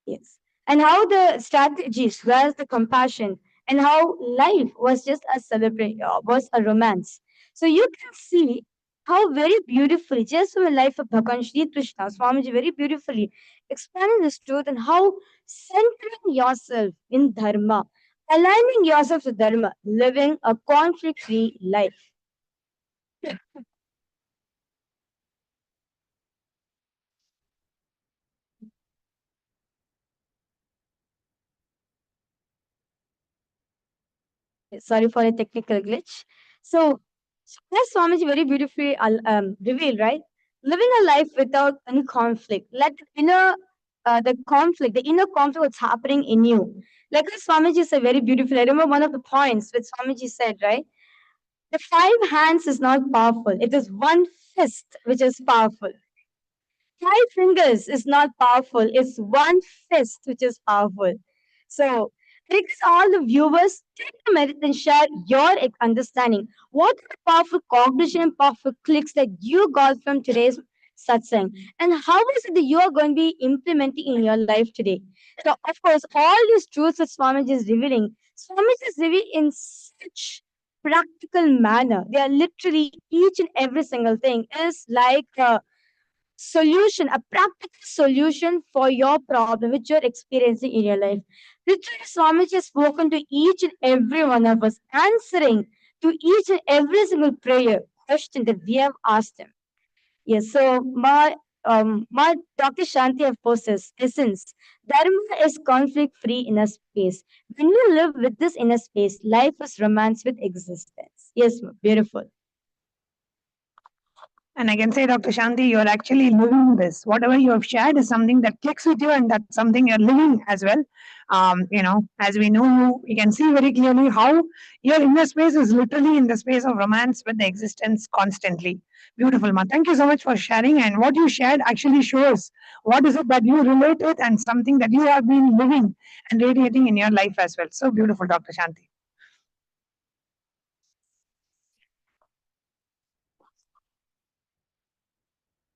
yes, and how the strategies was the compassion, and how life was just a celebration, was a romance. So you can see how very beautifully, just from the life of Bhagavan Sri Krishna, Swamiji very beautifully explaining this truth and how centering yourself in dharma, aligning yourself to dharma, living a conflict-free life. Sorry for a technical glitch. So as Swamiji very beautifully revealed, right? Living a life without any conflict. Let the inner conflict what's happening in you. Like as Swamiji said very beautifully. I remember one of the points which Swamiji said, right? The five hands is not powerful. It is one fist which is powerful. Five fingers is not powerful. It's one fist which is powerful. So, request all the viewers take a minute and share your understanding. What are the powerful cognition and powerful clicks that you got from today's satsang? And how is it that you are going to be implementing in your life today? So, of course, all these truths that Swamiji is revealing, Swamiji is revealing in such practical manner. They are literally each and every single thing is like solution, a practical solution for your problem which you're experiencing in your life. Literally, Swamiji has spoken to each and every one of us, answering to each and every single prayer question that we have asked him. Yes, so my Dr. Shanti have posted essence. Dharma is conflict free inner space. When you live with this inner space, life is romance with existence. Yes, ma'am. Beautiful. And I can say, Dr. Shanti, you're actually living this. Whatever you have shared is something that clicks with you, and that's something you're living as well. As we know you, we can see very clearly how your inner space is literally in the space of romance with the existence constantly. Beautiful, Ma. Thank you so much for sharing. And what you shared actually shows what is it that you relate with and something that you have been living and radiating in your life as well. So beautiful, Dr. Shanti.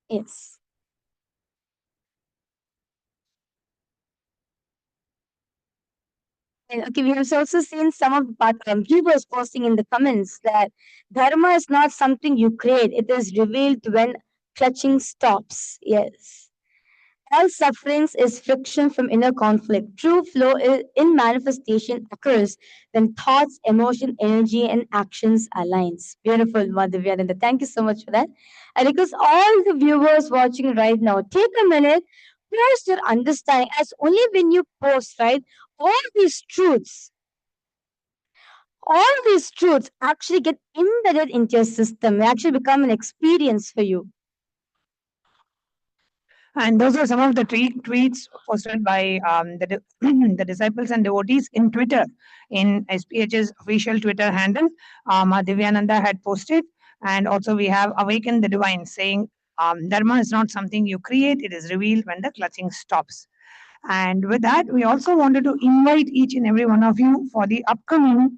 Yes. And okay, we have also seen some of the viewers posting in the comments that dharma is not something you create, it is revealed when clutching stops. Yes. All sufferings is friction from inner conflict. True flow in manifestation occurs when thoughts, emotion, energy, and actions aligns. Beautiful, Madhuvyananda. Thank you so much for that. I request all the viewers watching right now, take a minute, post your understanding. As only when you post, right, all these truths, all these truths actually get embedded into your system. They actually become an experience for you. And those are some of the tweets posted by the disciples and devotees in Twitter, in SPH's official Twitter handle. Divyananda had posted, and also we have Awaken the Divine saying, Dharma is not something you create, it is revealed when the clutching stops. And with that, we also wanted to invite each and every one of you for the upcoming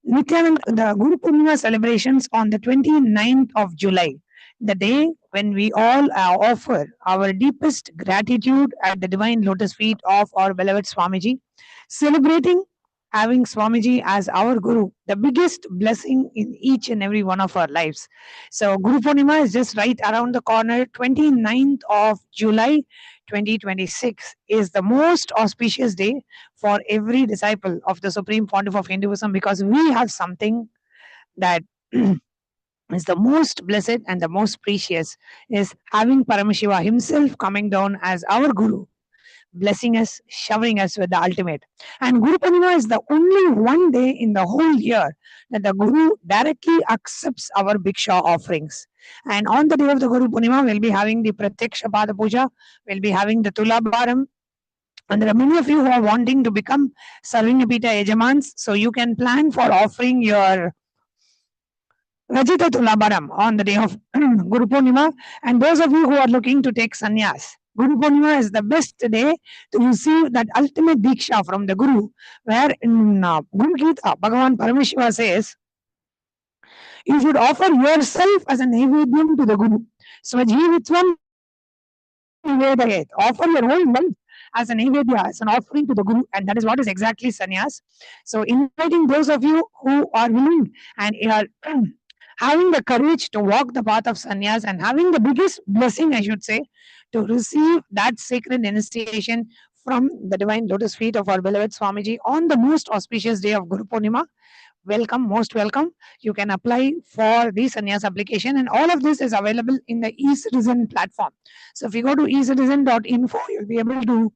Nithyananda, the Guru Purnima celebrations on the 29th of July, the day when we all offer our deepest gratitude at the divine lotus feet of our beloved Swamiji, celebrating having Swamiji as our Guru, the biggest blessing in each and every one of our lives. So, Guru Purnima is just right around the corner, 29th of July 2026 is the most auspicious day for every disciple of the Supreme Pontiff of Hinduism, because we have something that is the most blessed and the most precious, is having Paramashiva himself coming down as our Guru, blessing us, showering us with the ultimate. And Guru Purnima is the only one day in the whole year that the Guru directly accepts our Bhiksha offerings. And on the day of the Guru Purnima, we'll be having the Pratyaksha Pada Puja, we'll be having the Tulabharam, and there are many of you who are wanting to become Sarvinapita Yajamans, so you can plan for offering your Rajita Tulabharam on the day of Guru Purnima. And those of you who are looking to take sannyas, Guru Purnima is the best day to receive that ultimate diksha from the Guru, where in Guru Gita, Bhagavan Paramashivam says, you should offer yourself as a Naivedyam to the Guru. Svajivitvam Nivedayet. Offer your whole life as an Naivedya, as an offering to the Guru, and that is what is exactly sannyas. So, inviting those of you who are willing and are having the courage to walk the path of sannyas and having the biggest blessing, I should say, to receive that sacred initiation from the divine lotus feet of our beloved Swamiji on the most auspicious day of Guru Purnima. Welcome, most welcome. You can apply for the sannyas application, and all of this is available in the eCitizen platform. So if you go to ecitizen.info, you'll be able to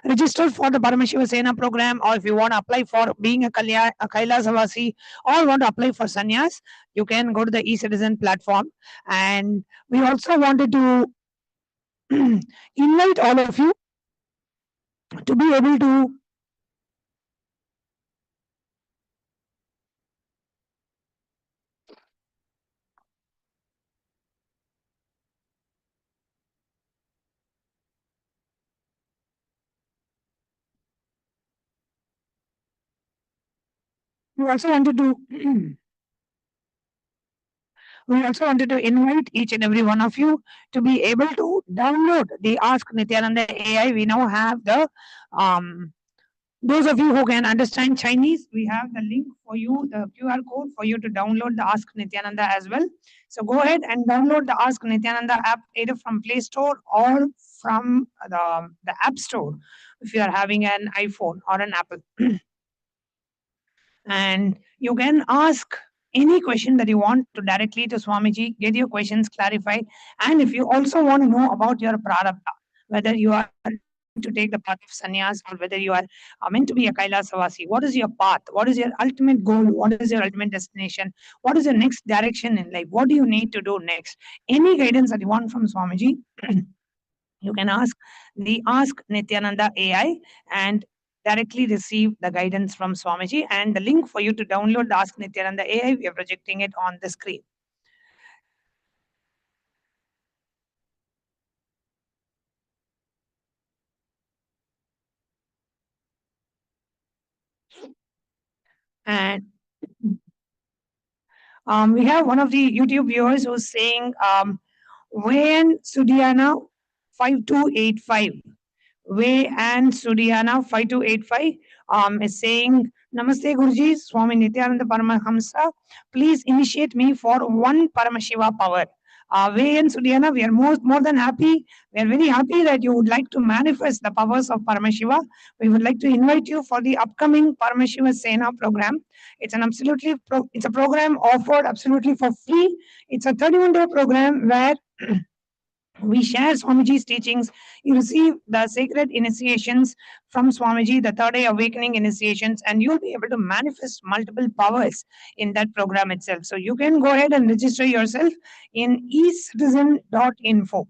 register for the Paramashiva Sena program, or if you want to apply for being a Kailasavasi or want to apply for sannyas, you can go to the eCitizen platform. And we also wanted to invite all of you to be able to we also wanted to we also wanted to invite each and every one of you to be able to download the Ask Nithyananda AI. We now have the those of you who can understand Chinese, we have the link for you, the QR code for you to download the Ask Nithyananda as well. So go ahead and download the Ask Nithyananda app either from Play Store or from the App Store if you are having an iPhone or an Apple. And you can ask any question that you want to directly to Swamiji, get your questions clarified. And if you also want to know about your prarabdha, whether you are to take the path of sannyas or whether you are meant to be a Kailasavasi, what is your path? What is your ultimate goal? What is your ultimate destination? What is your next direction in life? What do you need to do next? Any guidance that you want from Swamiji, you can ask the Ask Nithyananda AI and directly receive the guidance from Swamiji. And the link for you to download the Ask Nithyananda AI, we are projecting it on the screen. And we have one of the YouTube viewers who's saying, Wayan Sudiana 5285. Way and Sudiana 5285 is saying, Namaste Guruji, Swami Nithyananda Paramahamsa, please initiate me for one Paramashiva power. Way and Sudiana, we are more than happy. We are very happy that you would like to manifest the powers of Paramashiva. We would like to invite you for the upcoming Paramashiva Sena program. It's an it's a program offered absolutely for free. It's a 31-day program where we share Swamiji's teachings. You receive the sacred initiations from Swamiji, the third day awakening initiations, and you'll be able to manifest multiple powers in that program itself. So you can go ahead and register yourself in ecitizen.info.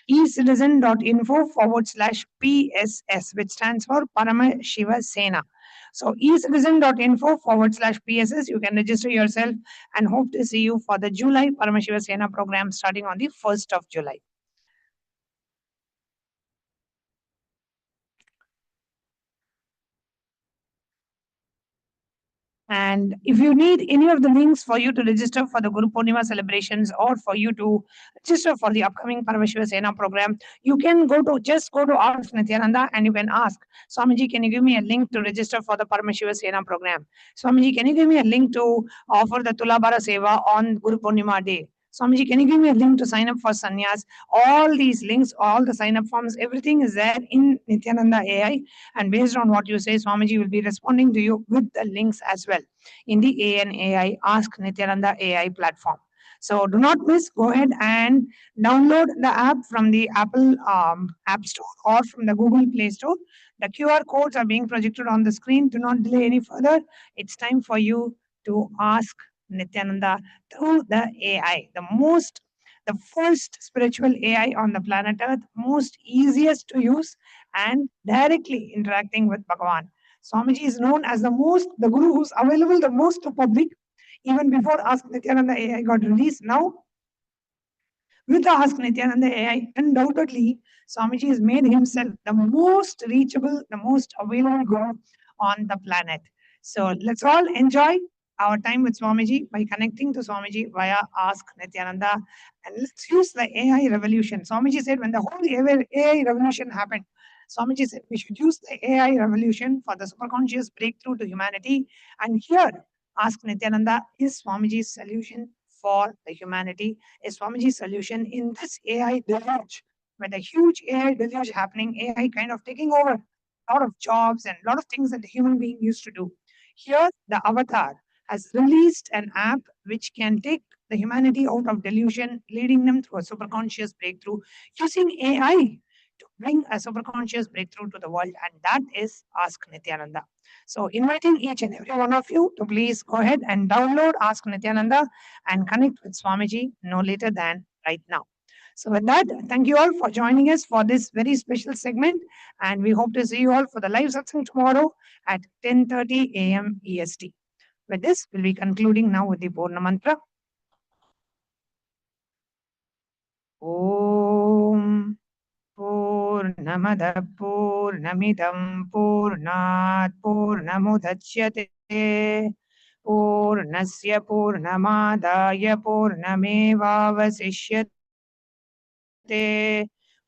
ecitizen.info/PSS, which stands for Paramashiva Sena. So ecitizen.info/PSS, you can register yourself and hope to see you for the July Paramashiva Sena program starting on the 1st of July. And if you need any of the links for you to register for the Guru Purnima celebrations or for you to register for the upcoming Paramashiva Sena program, you can just go to Ask Nithyananda and you can ask, Swamiji, can you give me a link to register for the Paramashiva Sena program? Swamiji, can you give me a link to offer the Tulabara Seva on Guru Purnima day? Swamiji, can you give me a link to sign up for Sannyas? All these links, all the sign up forms, everything is there in Nithyananda AI. And based on what you say, Swamiji will be responding to you with the links as well in the ANAI Ask Nithyananda AI platform. So do not miss. Go ahead and download the app from the Apple App Store or from the Google Play Store. The QR codes are being projected on the screen. Do not delay any further. It's time for you to ask Nithyananda through the AI, the first spiritual AI on the planet Earth, most easiest to use and directly interacting with Bhagavan. Swamiji is known as the Guru who's available the most to public, even before Ask Nithyananda AI got released. Now, with the Ask Nithyananda AI, undoubtedly, Swamiji has made himself the most reachable, the most available Guru on the planet. So let's all enjoy our time with Swamiji by connecting to Swamiji via Ask Nithyananda. And let's use the AI revolution. Swamiji said when the whole AI revolution happened, Swamiji said we should use the AI revolution for the superconscious breakthrough to humanity. And here, Ask Nithyananda is Swamiji's solution for the humanity, is Swamiji's solution in this AI deluge, with a huge AI deluge happening, AI kind of taking over a lot of jobs and a lot of things that the human being used to do. Here, the avatar has released an app which can take the humanity out of delusion, leading them through a superconscious breakthrough using AI to bring a superconscious breakthrough to the world, and that is Ask Nithyananda. So, inviting each and every one of you to please go ahead and download Ask Nithyananda and connect with Swamiji no later than right now. So, with that, thank you all for joining us for this very special segment, and we hope to see you all for the live satsang tomorrow at 10:30 a.m. EST. With this, we'll be concluding now with the Purna Mantra. Om Purnamada Purnamidam Purnat Purnamudachyate Purnasya Purnamadaya Purnamevavasishyate.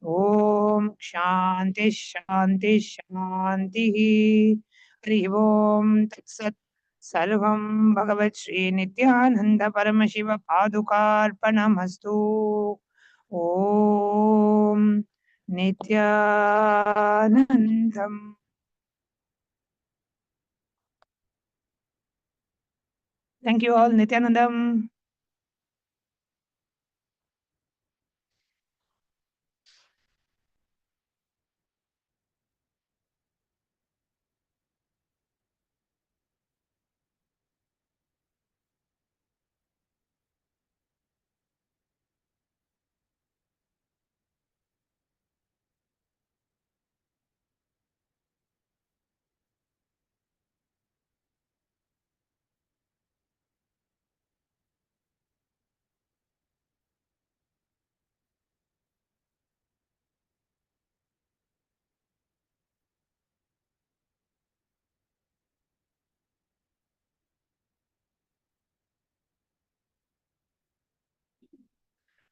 Om Shanti Shanti Shanti. Hari Om Tat Sat. Sarvam Bhagavat Shri Nityananda Paramashiva Padukarpanamastu. Om Nityanandam. Thank you all, Nityanandam.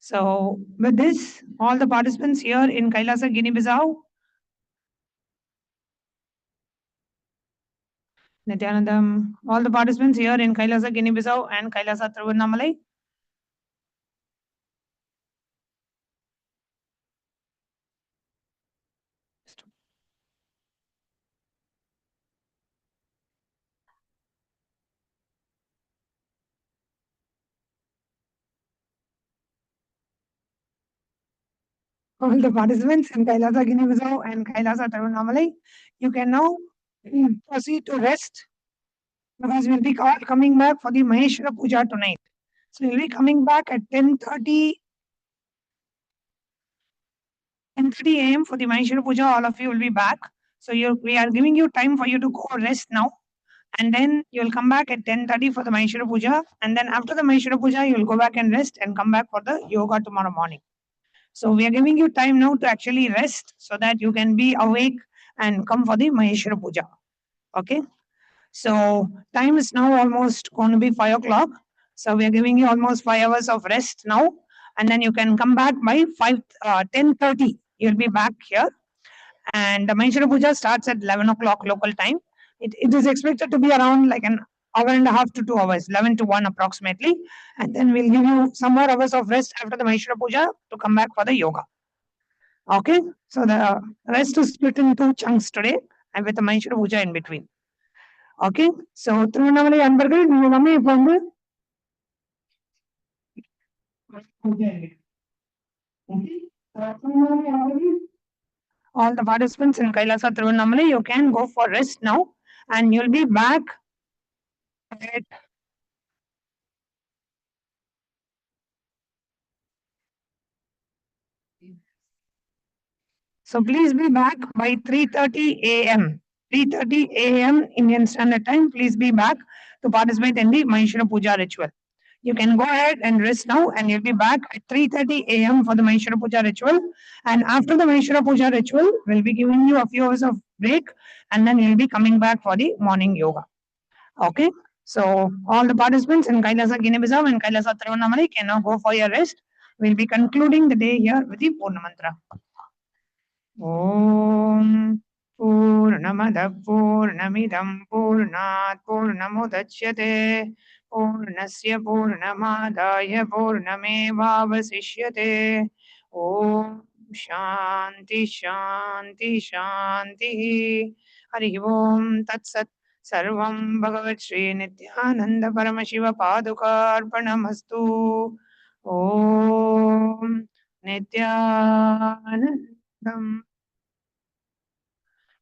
So, with this, all the participants here in Kailasa, Guinea-Bissau, Nithyanandam, all the participants here in Kailasa, Guinea-Bissau and Kailasa, Tiruvannamalai. All the participants in Kailasa, Guinea-Bissau and Kailasa, Tiruvannamalai, you can now proceed to rest because we'll be coming back for the Maheshwara Puja tonight. So we'll be coming back at 10:30 a.m. for the Maheshwara Puja. All of you will be back. So we are giving you time for you to go rest now. And then you'll come back at 10:30 for the Maheshwara Puja. And then after the Maheshwara Puja, you'll go back and rest and come back for the yoga tomorrow morning. So we are giving you time now to actually rest so that you can be awake and come for the Maheshwara Puja. Okay. So time is now almost going to be 5 o'clock. So we are giving you almost 5 hours of rest now. And then you can come back by 10:30. You'll be back here. And the Maheshwara Puja starts at 11 o'clock local time. It is expected to be around like an hour and a half to 2 hours, 11 to 1 approximately. And then we'll give you some more hours of rest after the Maheshwara Puja to come back for the yoga. Okay, so the rest is split in two chunks today and with the Maheshwara Puja in between. Okay, so Tiruvannamalai அன்பர்கள் நீங்க நம்ம இப்ப வந்து all the participants in Kailasa Tiruvannamalai, you can go for rest now and you'll be back at so please be back by 3:30 a.m. 3:30 a.m. Indian Standard Time. Please be back to participate in the Maheshwara Puja ritual. You can go ahead and rest now and you'll be back at 3:30 a.m. for the Maheshwara Puja ritual. And after the Maheshwara Puja ritual, we'll be giving you a few hours of break and then you'll be coming back for the morning yoga. Okay. So all the participants in Kailasa Guinea-Bissau and Kailasa Tiruvannamalai can now go for your rest. We'll be concluding the day here with the Purna Mantra. ॐ पूर्णमदः पूर्णमिदं पूर्णात् पूर्णमुदच्यते पूर्णस्य पूर्णमादाय पूर्णमेवावशिष्यते ॐ शान्ति शान्ति शान्तिः हरिः ॐ तत्सत् सर्वं भगवत् श्रीनित्यानन्द परमशिवपादुकार्पणमस्तु ॐ नित्यानन्दम्.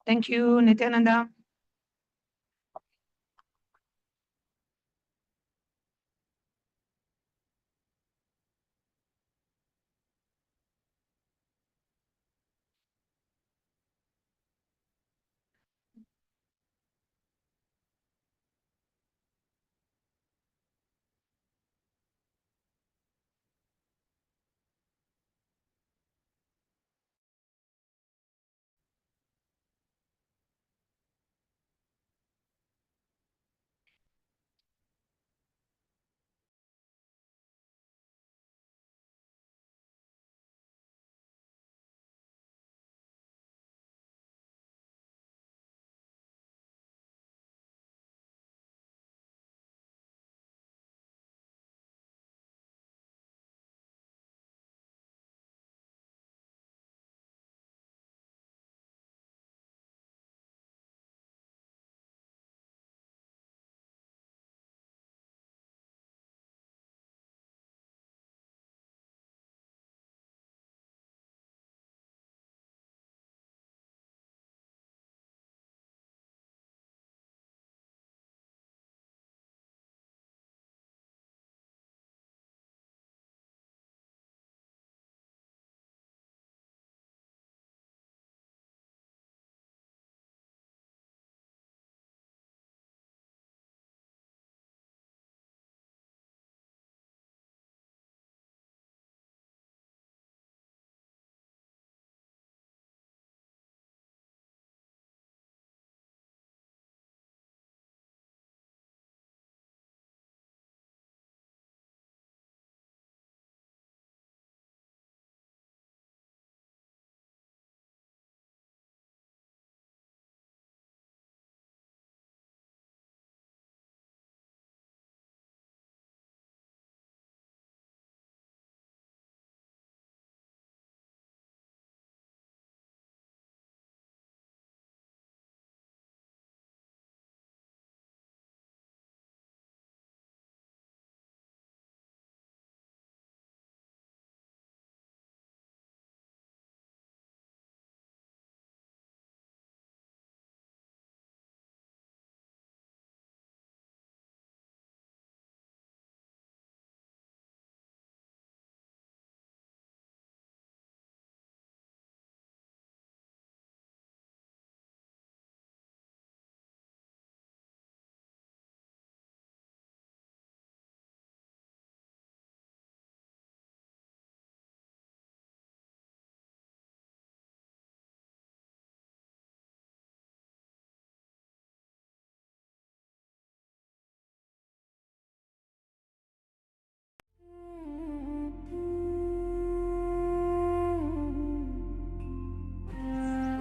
Thank you, Nithyananda.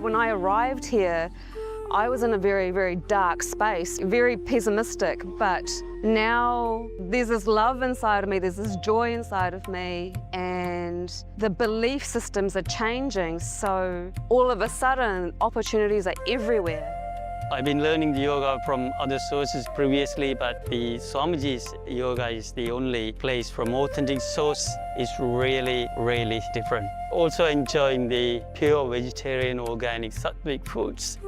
When I arrived here, I was in a very, very dark space, very pessimistic, but now there's this love inside of me, there's this joy inside of me, and the belief systems are changing, so all of a sudden opportunities are everywhere. I've been learning the yoga from other sources previously, but the Swamiji's yoga is the only place from authentic source. Is really, really different. Also enjoying the pure vegetarian, organic, sattvic foods.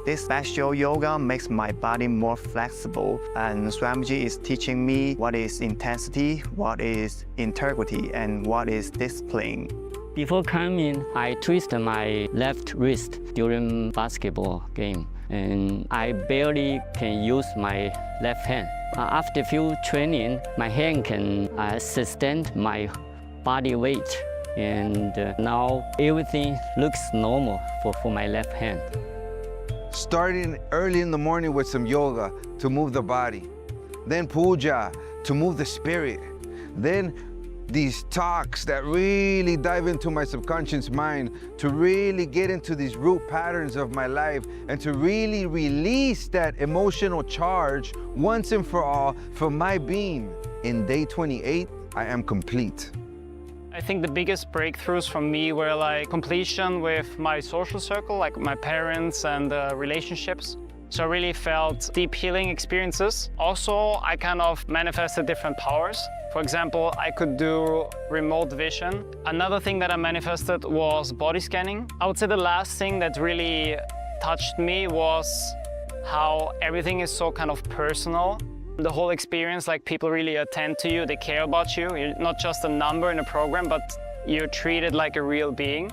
This special yoga makes my body more flexible, and Swamiji is teaching me what is intensity, what is integrity, and what is discipline. Before coming, I twisted my left wrist during basketball game, and I barely can use my left hand. After few training, my hand can sustain my body weight, and now everything looks normal for my left hand. Starting early in the morning with some yoga to move the body, then puja to move the spirit, then these talks that really dive into my subconscious mind to really get into these root patterns of my life and to really release that emotional charge once and for all from my being. In day 28, I am complete. I think the biggest breakthroughs for me were like completion with my social circle, like my parents and relationships. So I really felt deep healing experiences. Also, I kind of manifested different powers. For example, I could do remote vision. Another thing that I manifested was body scanning. I would say the last thing that really touched me was how everything is so kind of personal. The whole experience, like people really attend to you, they care about you. You're not just a number in a program, but you're treated like a real being.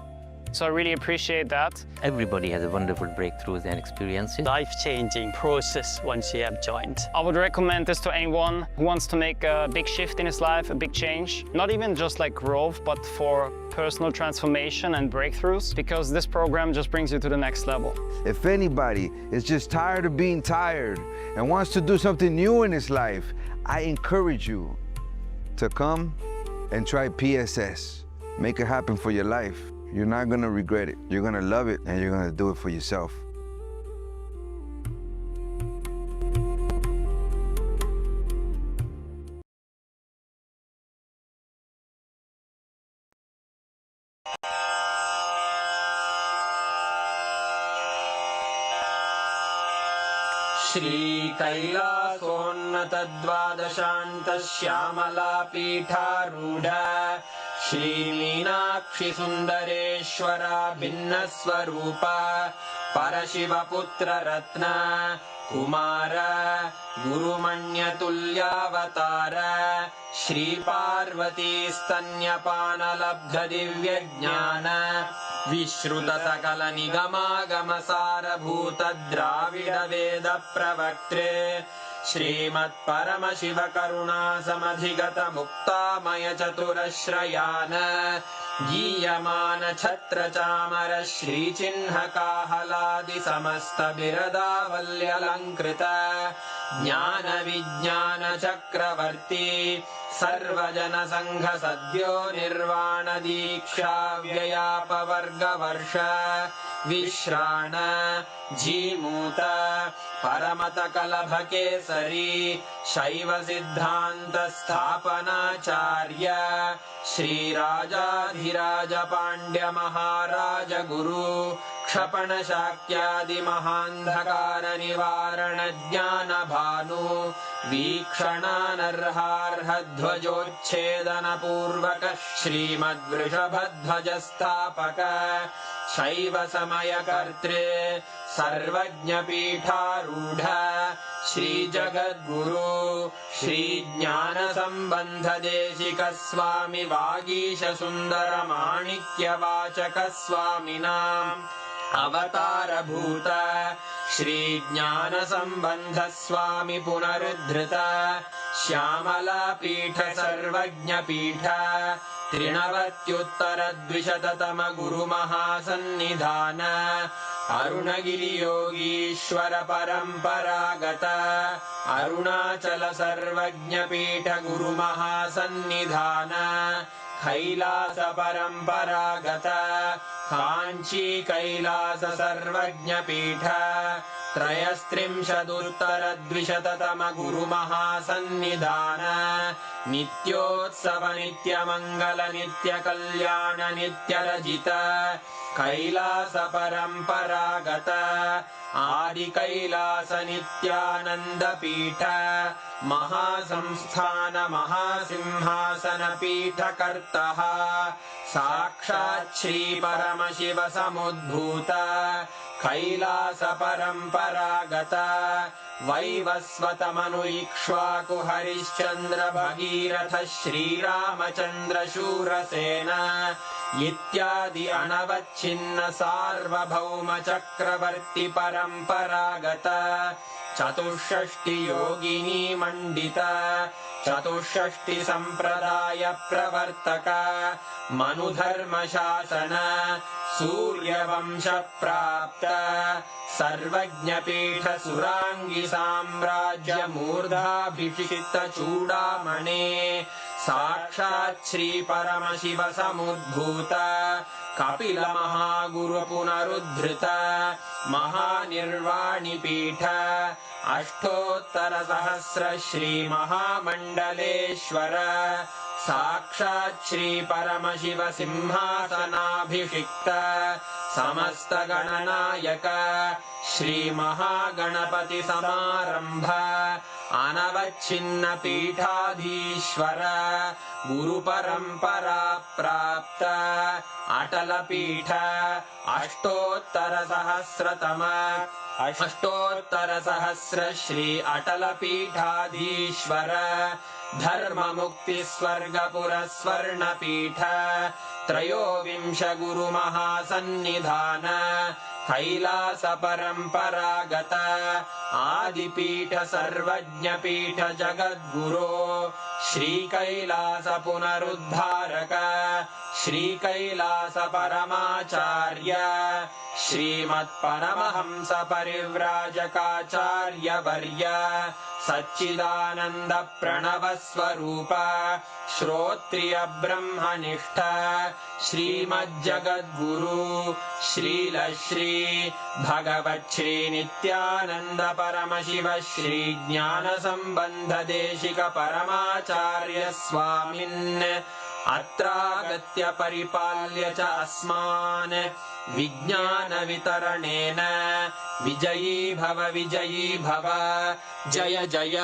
So I really appreciate that. Everybody has a wonderful breakthroughs and experiences. Life-changing process once you have joined. I would recommend this to anyone who wants to make a big shift in his life, a big change. Not even just like growth, but for personal transformation and breakthroughs, because this program just brings you to the next level. If anybody is just tired of being tired and wants to do something new in his life, I encourage you to come and try PSS. Make it happen for your life. You're not gonna regret it. You're gonna love it, and you're gonna do it for yourself. श्रीकैलासोन्नतद्वादशान्तश्यामलापीठारूढ श्रीमीनाक्षिसुन्दरेश्वरा भिन्नस्वरूप परशिवपुत्ररत्न Kumar गुरुमण्यतुल्यावतार श्रीपार्वतीस्तन्यपानलब्धदिव्यज्ञान विश्रुतसकलनिगमागमसारभूतद्राविडवेदप्रवक्त्रे श्रीमत्परमशिवकरुणासमधिगतमुक्तामयचतुरश्रयान् गीयमानछत्रचामर श्रीचिह्नकाहलादिसमस्तबिरदावल्यलङ्कृत ज्ञानविज्ञानचक्रवर्ती सर्वजनसङ्घसद्यो निर्वाणदीक्षाव्ययापवर्गवर्ष विश्राण Jimuta परमतकलभकेसरी शैवसिद्धान्तस्थापनाचार्य श्रीराजाधिराजपाण्ड्यमहाराज गुरु क्षपणशाक्यादिमहान्धकारनिवारणज्ञानभानु वीक्षणानर्हार्हध्वजोच्छेदनपूर्वक श्रीमद्वृषभध्वजस्थापक शैवसमयकर्त्रे सर्वज्ञपीठारूढ श्रीजगद्गुरु श्रीज्ञानसम्बन्धदेशिकस्वामि वागीशसुन्दरमाणिक्यवाचकस्वामिनाम् अवतारभूत श्रीज्ञानसम्बन्धस्वामि पुनरुद्धृत श्यामलापीठ सर्वज्ञपीठ त्रिनवत्युत्तरद्विशततम गुरुमहासन्निधान अरुणगिरियोगीश्वर परम्परागत अरुणाचल सर्वज्ञपीठ गुरुमहासन्निधान कैलास परम्परागत काञ्ची कैलास सर्वज्ञपीठ त्रयस्त्रिंशदुत्तरद्विशततम गुरुमहासन्निधान नित्योत्सव नित्यमङ्गल नित्यकल्याण नित्यरजित कैलास परम्परागत आदि कैलास नित्यानन्दपीठ महासंस्थान महासिंहासन पीठकर्तः साक्षात् श्री परमशिव समुद्भूत कैलास परम्परागत वैवस्वतमनु इक्ष्वाकु हरिश्चन्द्र भगीरथ श्रीरामचन्द्र शूरसेन इत्यादि अनवच्छिन्न सार्वभौम चक्रवर्ति परम्परागत चतुष्षष्टि योगिनी मण्डित चतुष्षष्टि सम्प्रदाय प्रवर्तक मनुधर्म शासन सूर्यवंश प्राप्त सर्वज्ञपीठ सुराङ्गी साम्राज्य मूर्धाभिषिक्त चूडामणे साक्षात् श्री परमशिव समुद्भूत कपिल महागुरु पुनरुद्धृत महानिर्वाणि पीठ अष्टोत्तर सहस्र श्री महामण्डलेश्वर साक्षात् श्री परमशिव सिंहासनाभिषिक्त समस्त गणनायक श्री महागणपति समारंभ अनवच्छिन्न पीठाधीश्वर गुरु परंपरा प्राप्त अटल पीठ अष्टोत्तर सहस्र श्री अटल पीठाधीश्वर धर्म मुक्ति स्वर्गपुर स्वर्ण पीठ त्रयोविंश गुरु महासन्निधान कैलास परम्परागत आदिपीठ सर्वज्ञ पीठ जगद्गुरो श्री कैलास पुनरुद्धारक श्री कैलास परमाचार्य श्रीमत्परमहंस परिव्राजकाचार्य वर्य सच्चिदानंद प्रणव स्वरूप श्रोत्रिय ब्रह्मनिष्ठ श्रीमज्जगद्गुरु श्रील श्री भगवत् श्री नित्यानंद परमशिव श्री ज्ञान संबंध देशिक परमाचार्य स्वामिन् अत्रागत्य परिपाल्य च अस्मान् विज्ञान वितरणेन विजयी भव जय जय।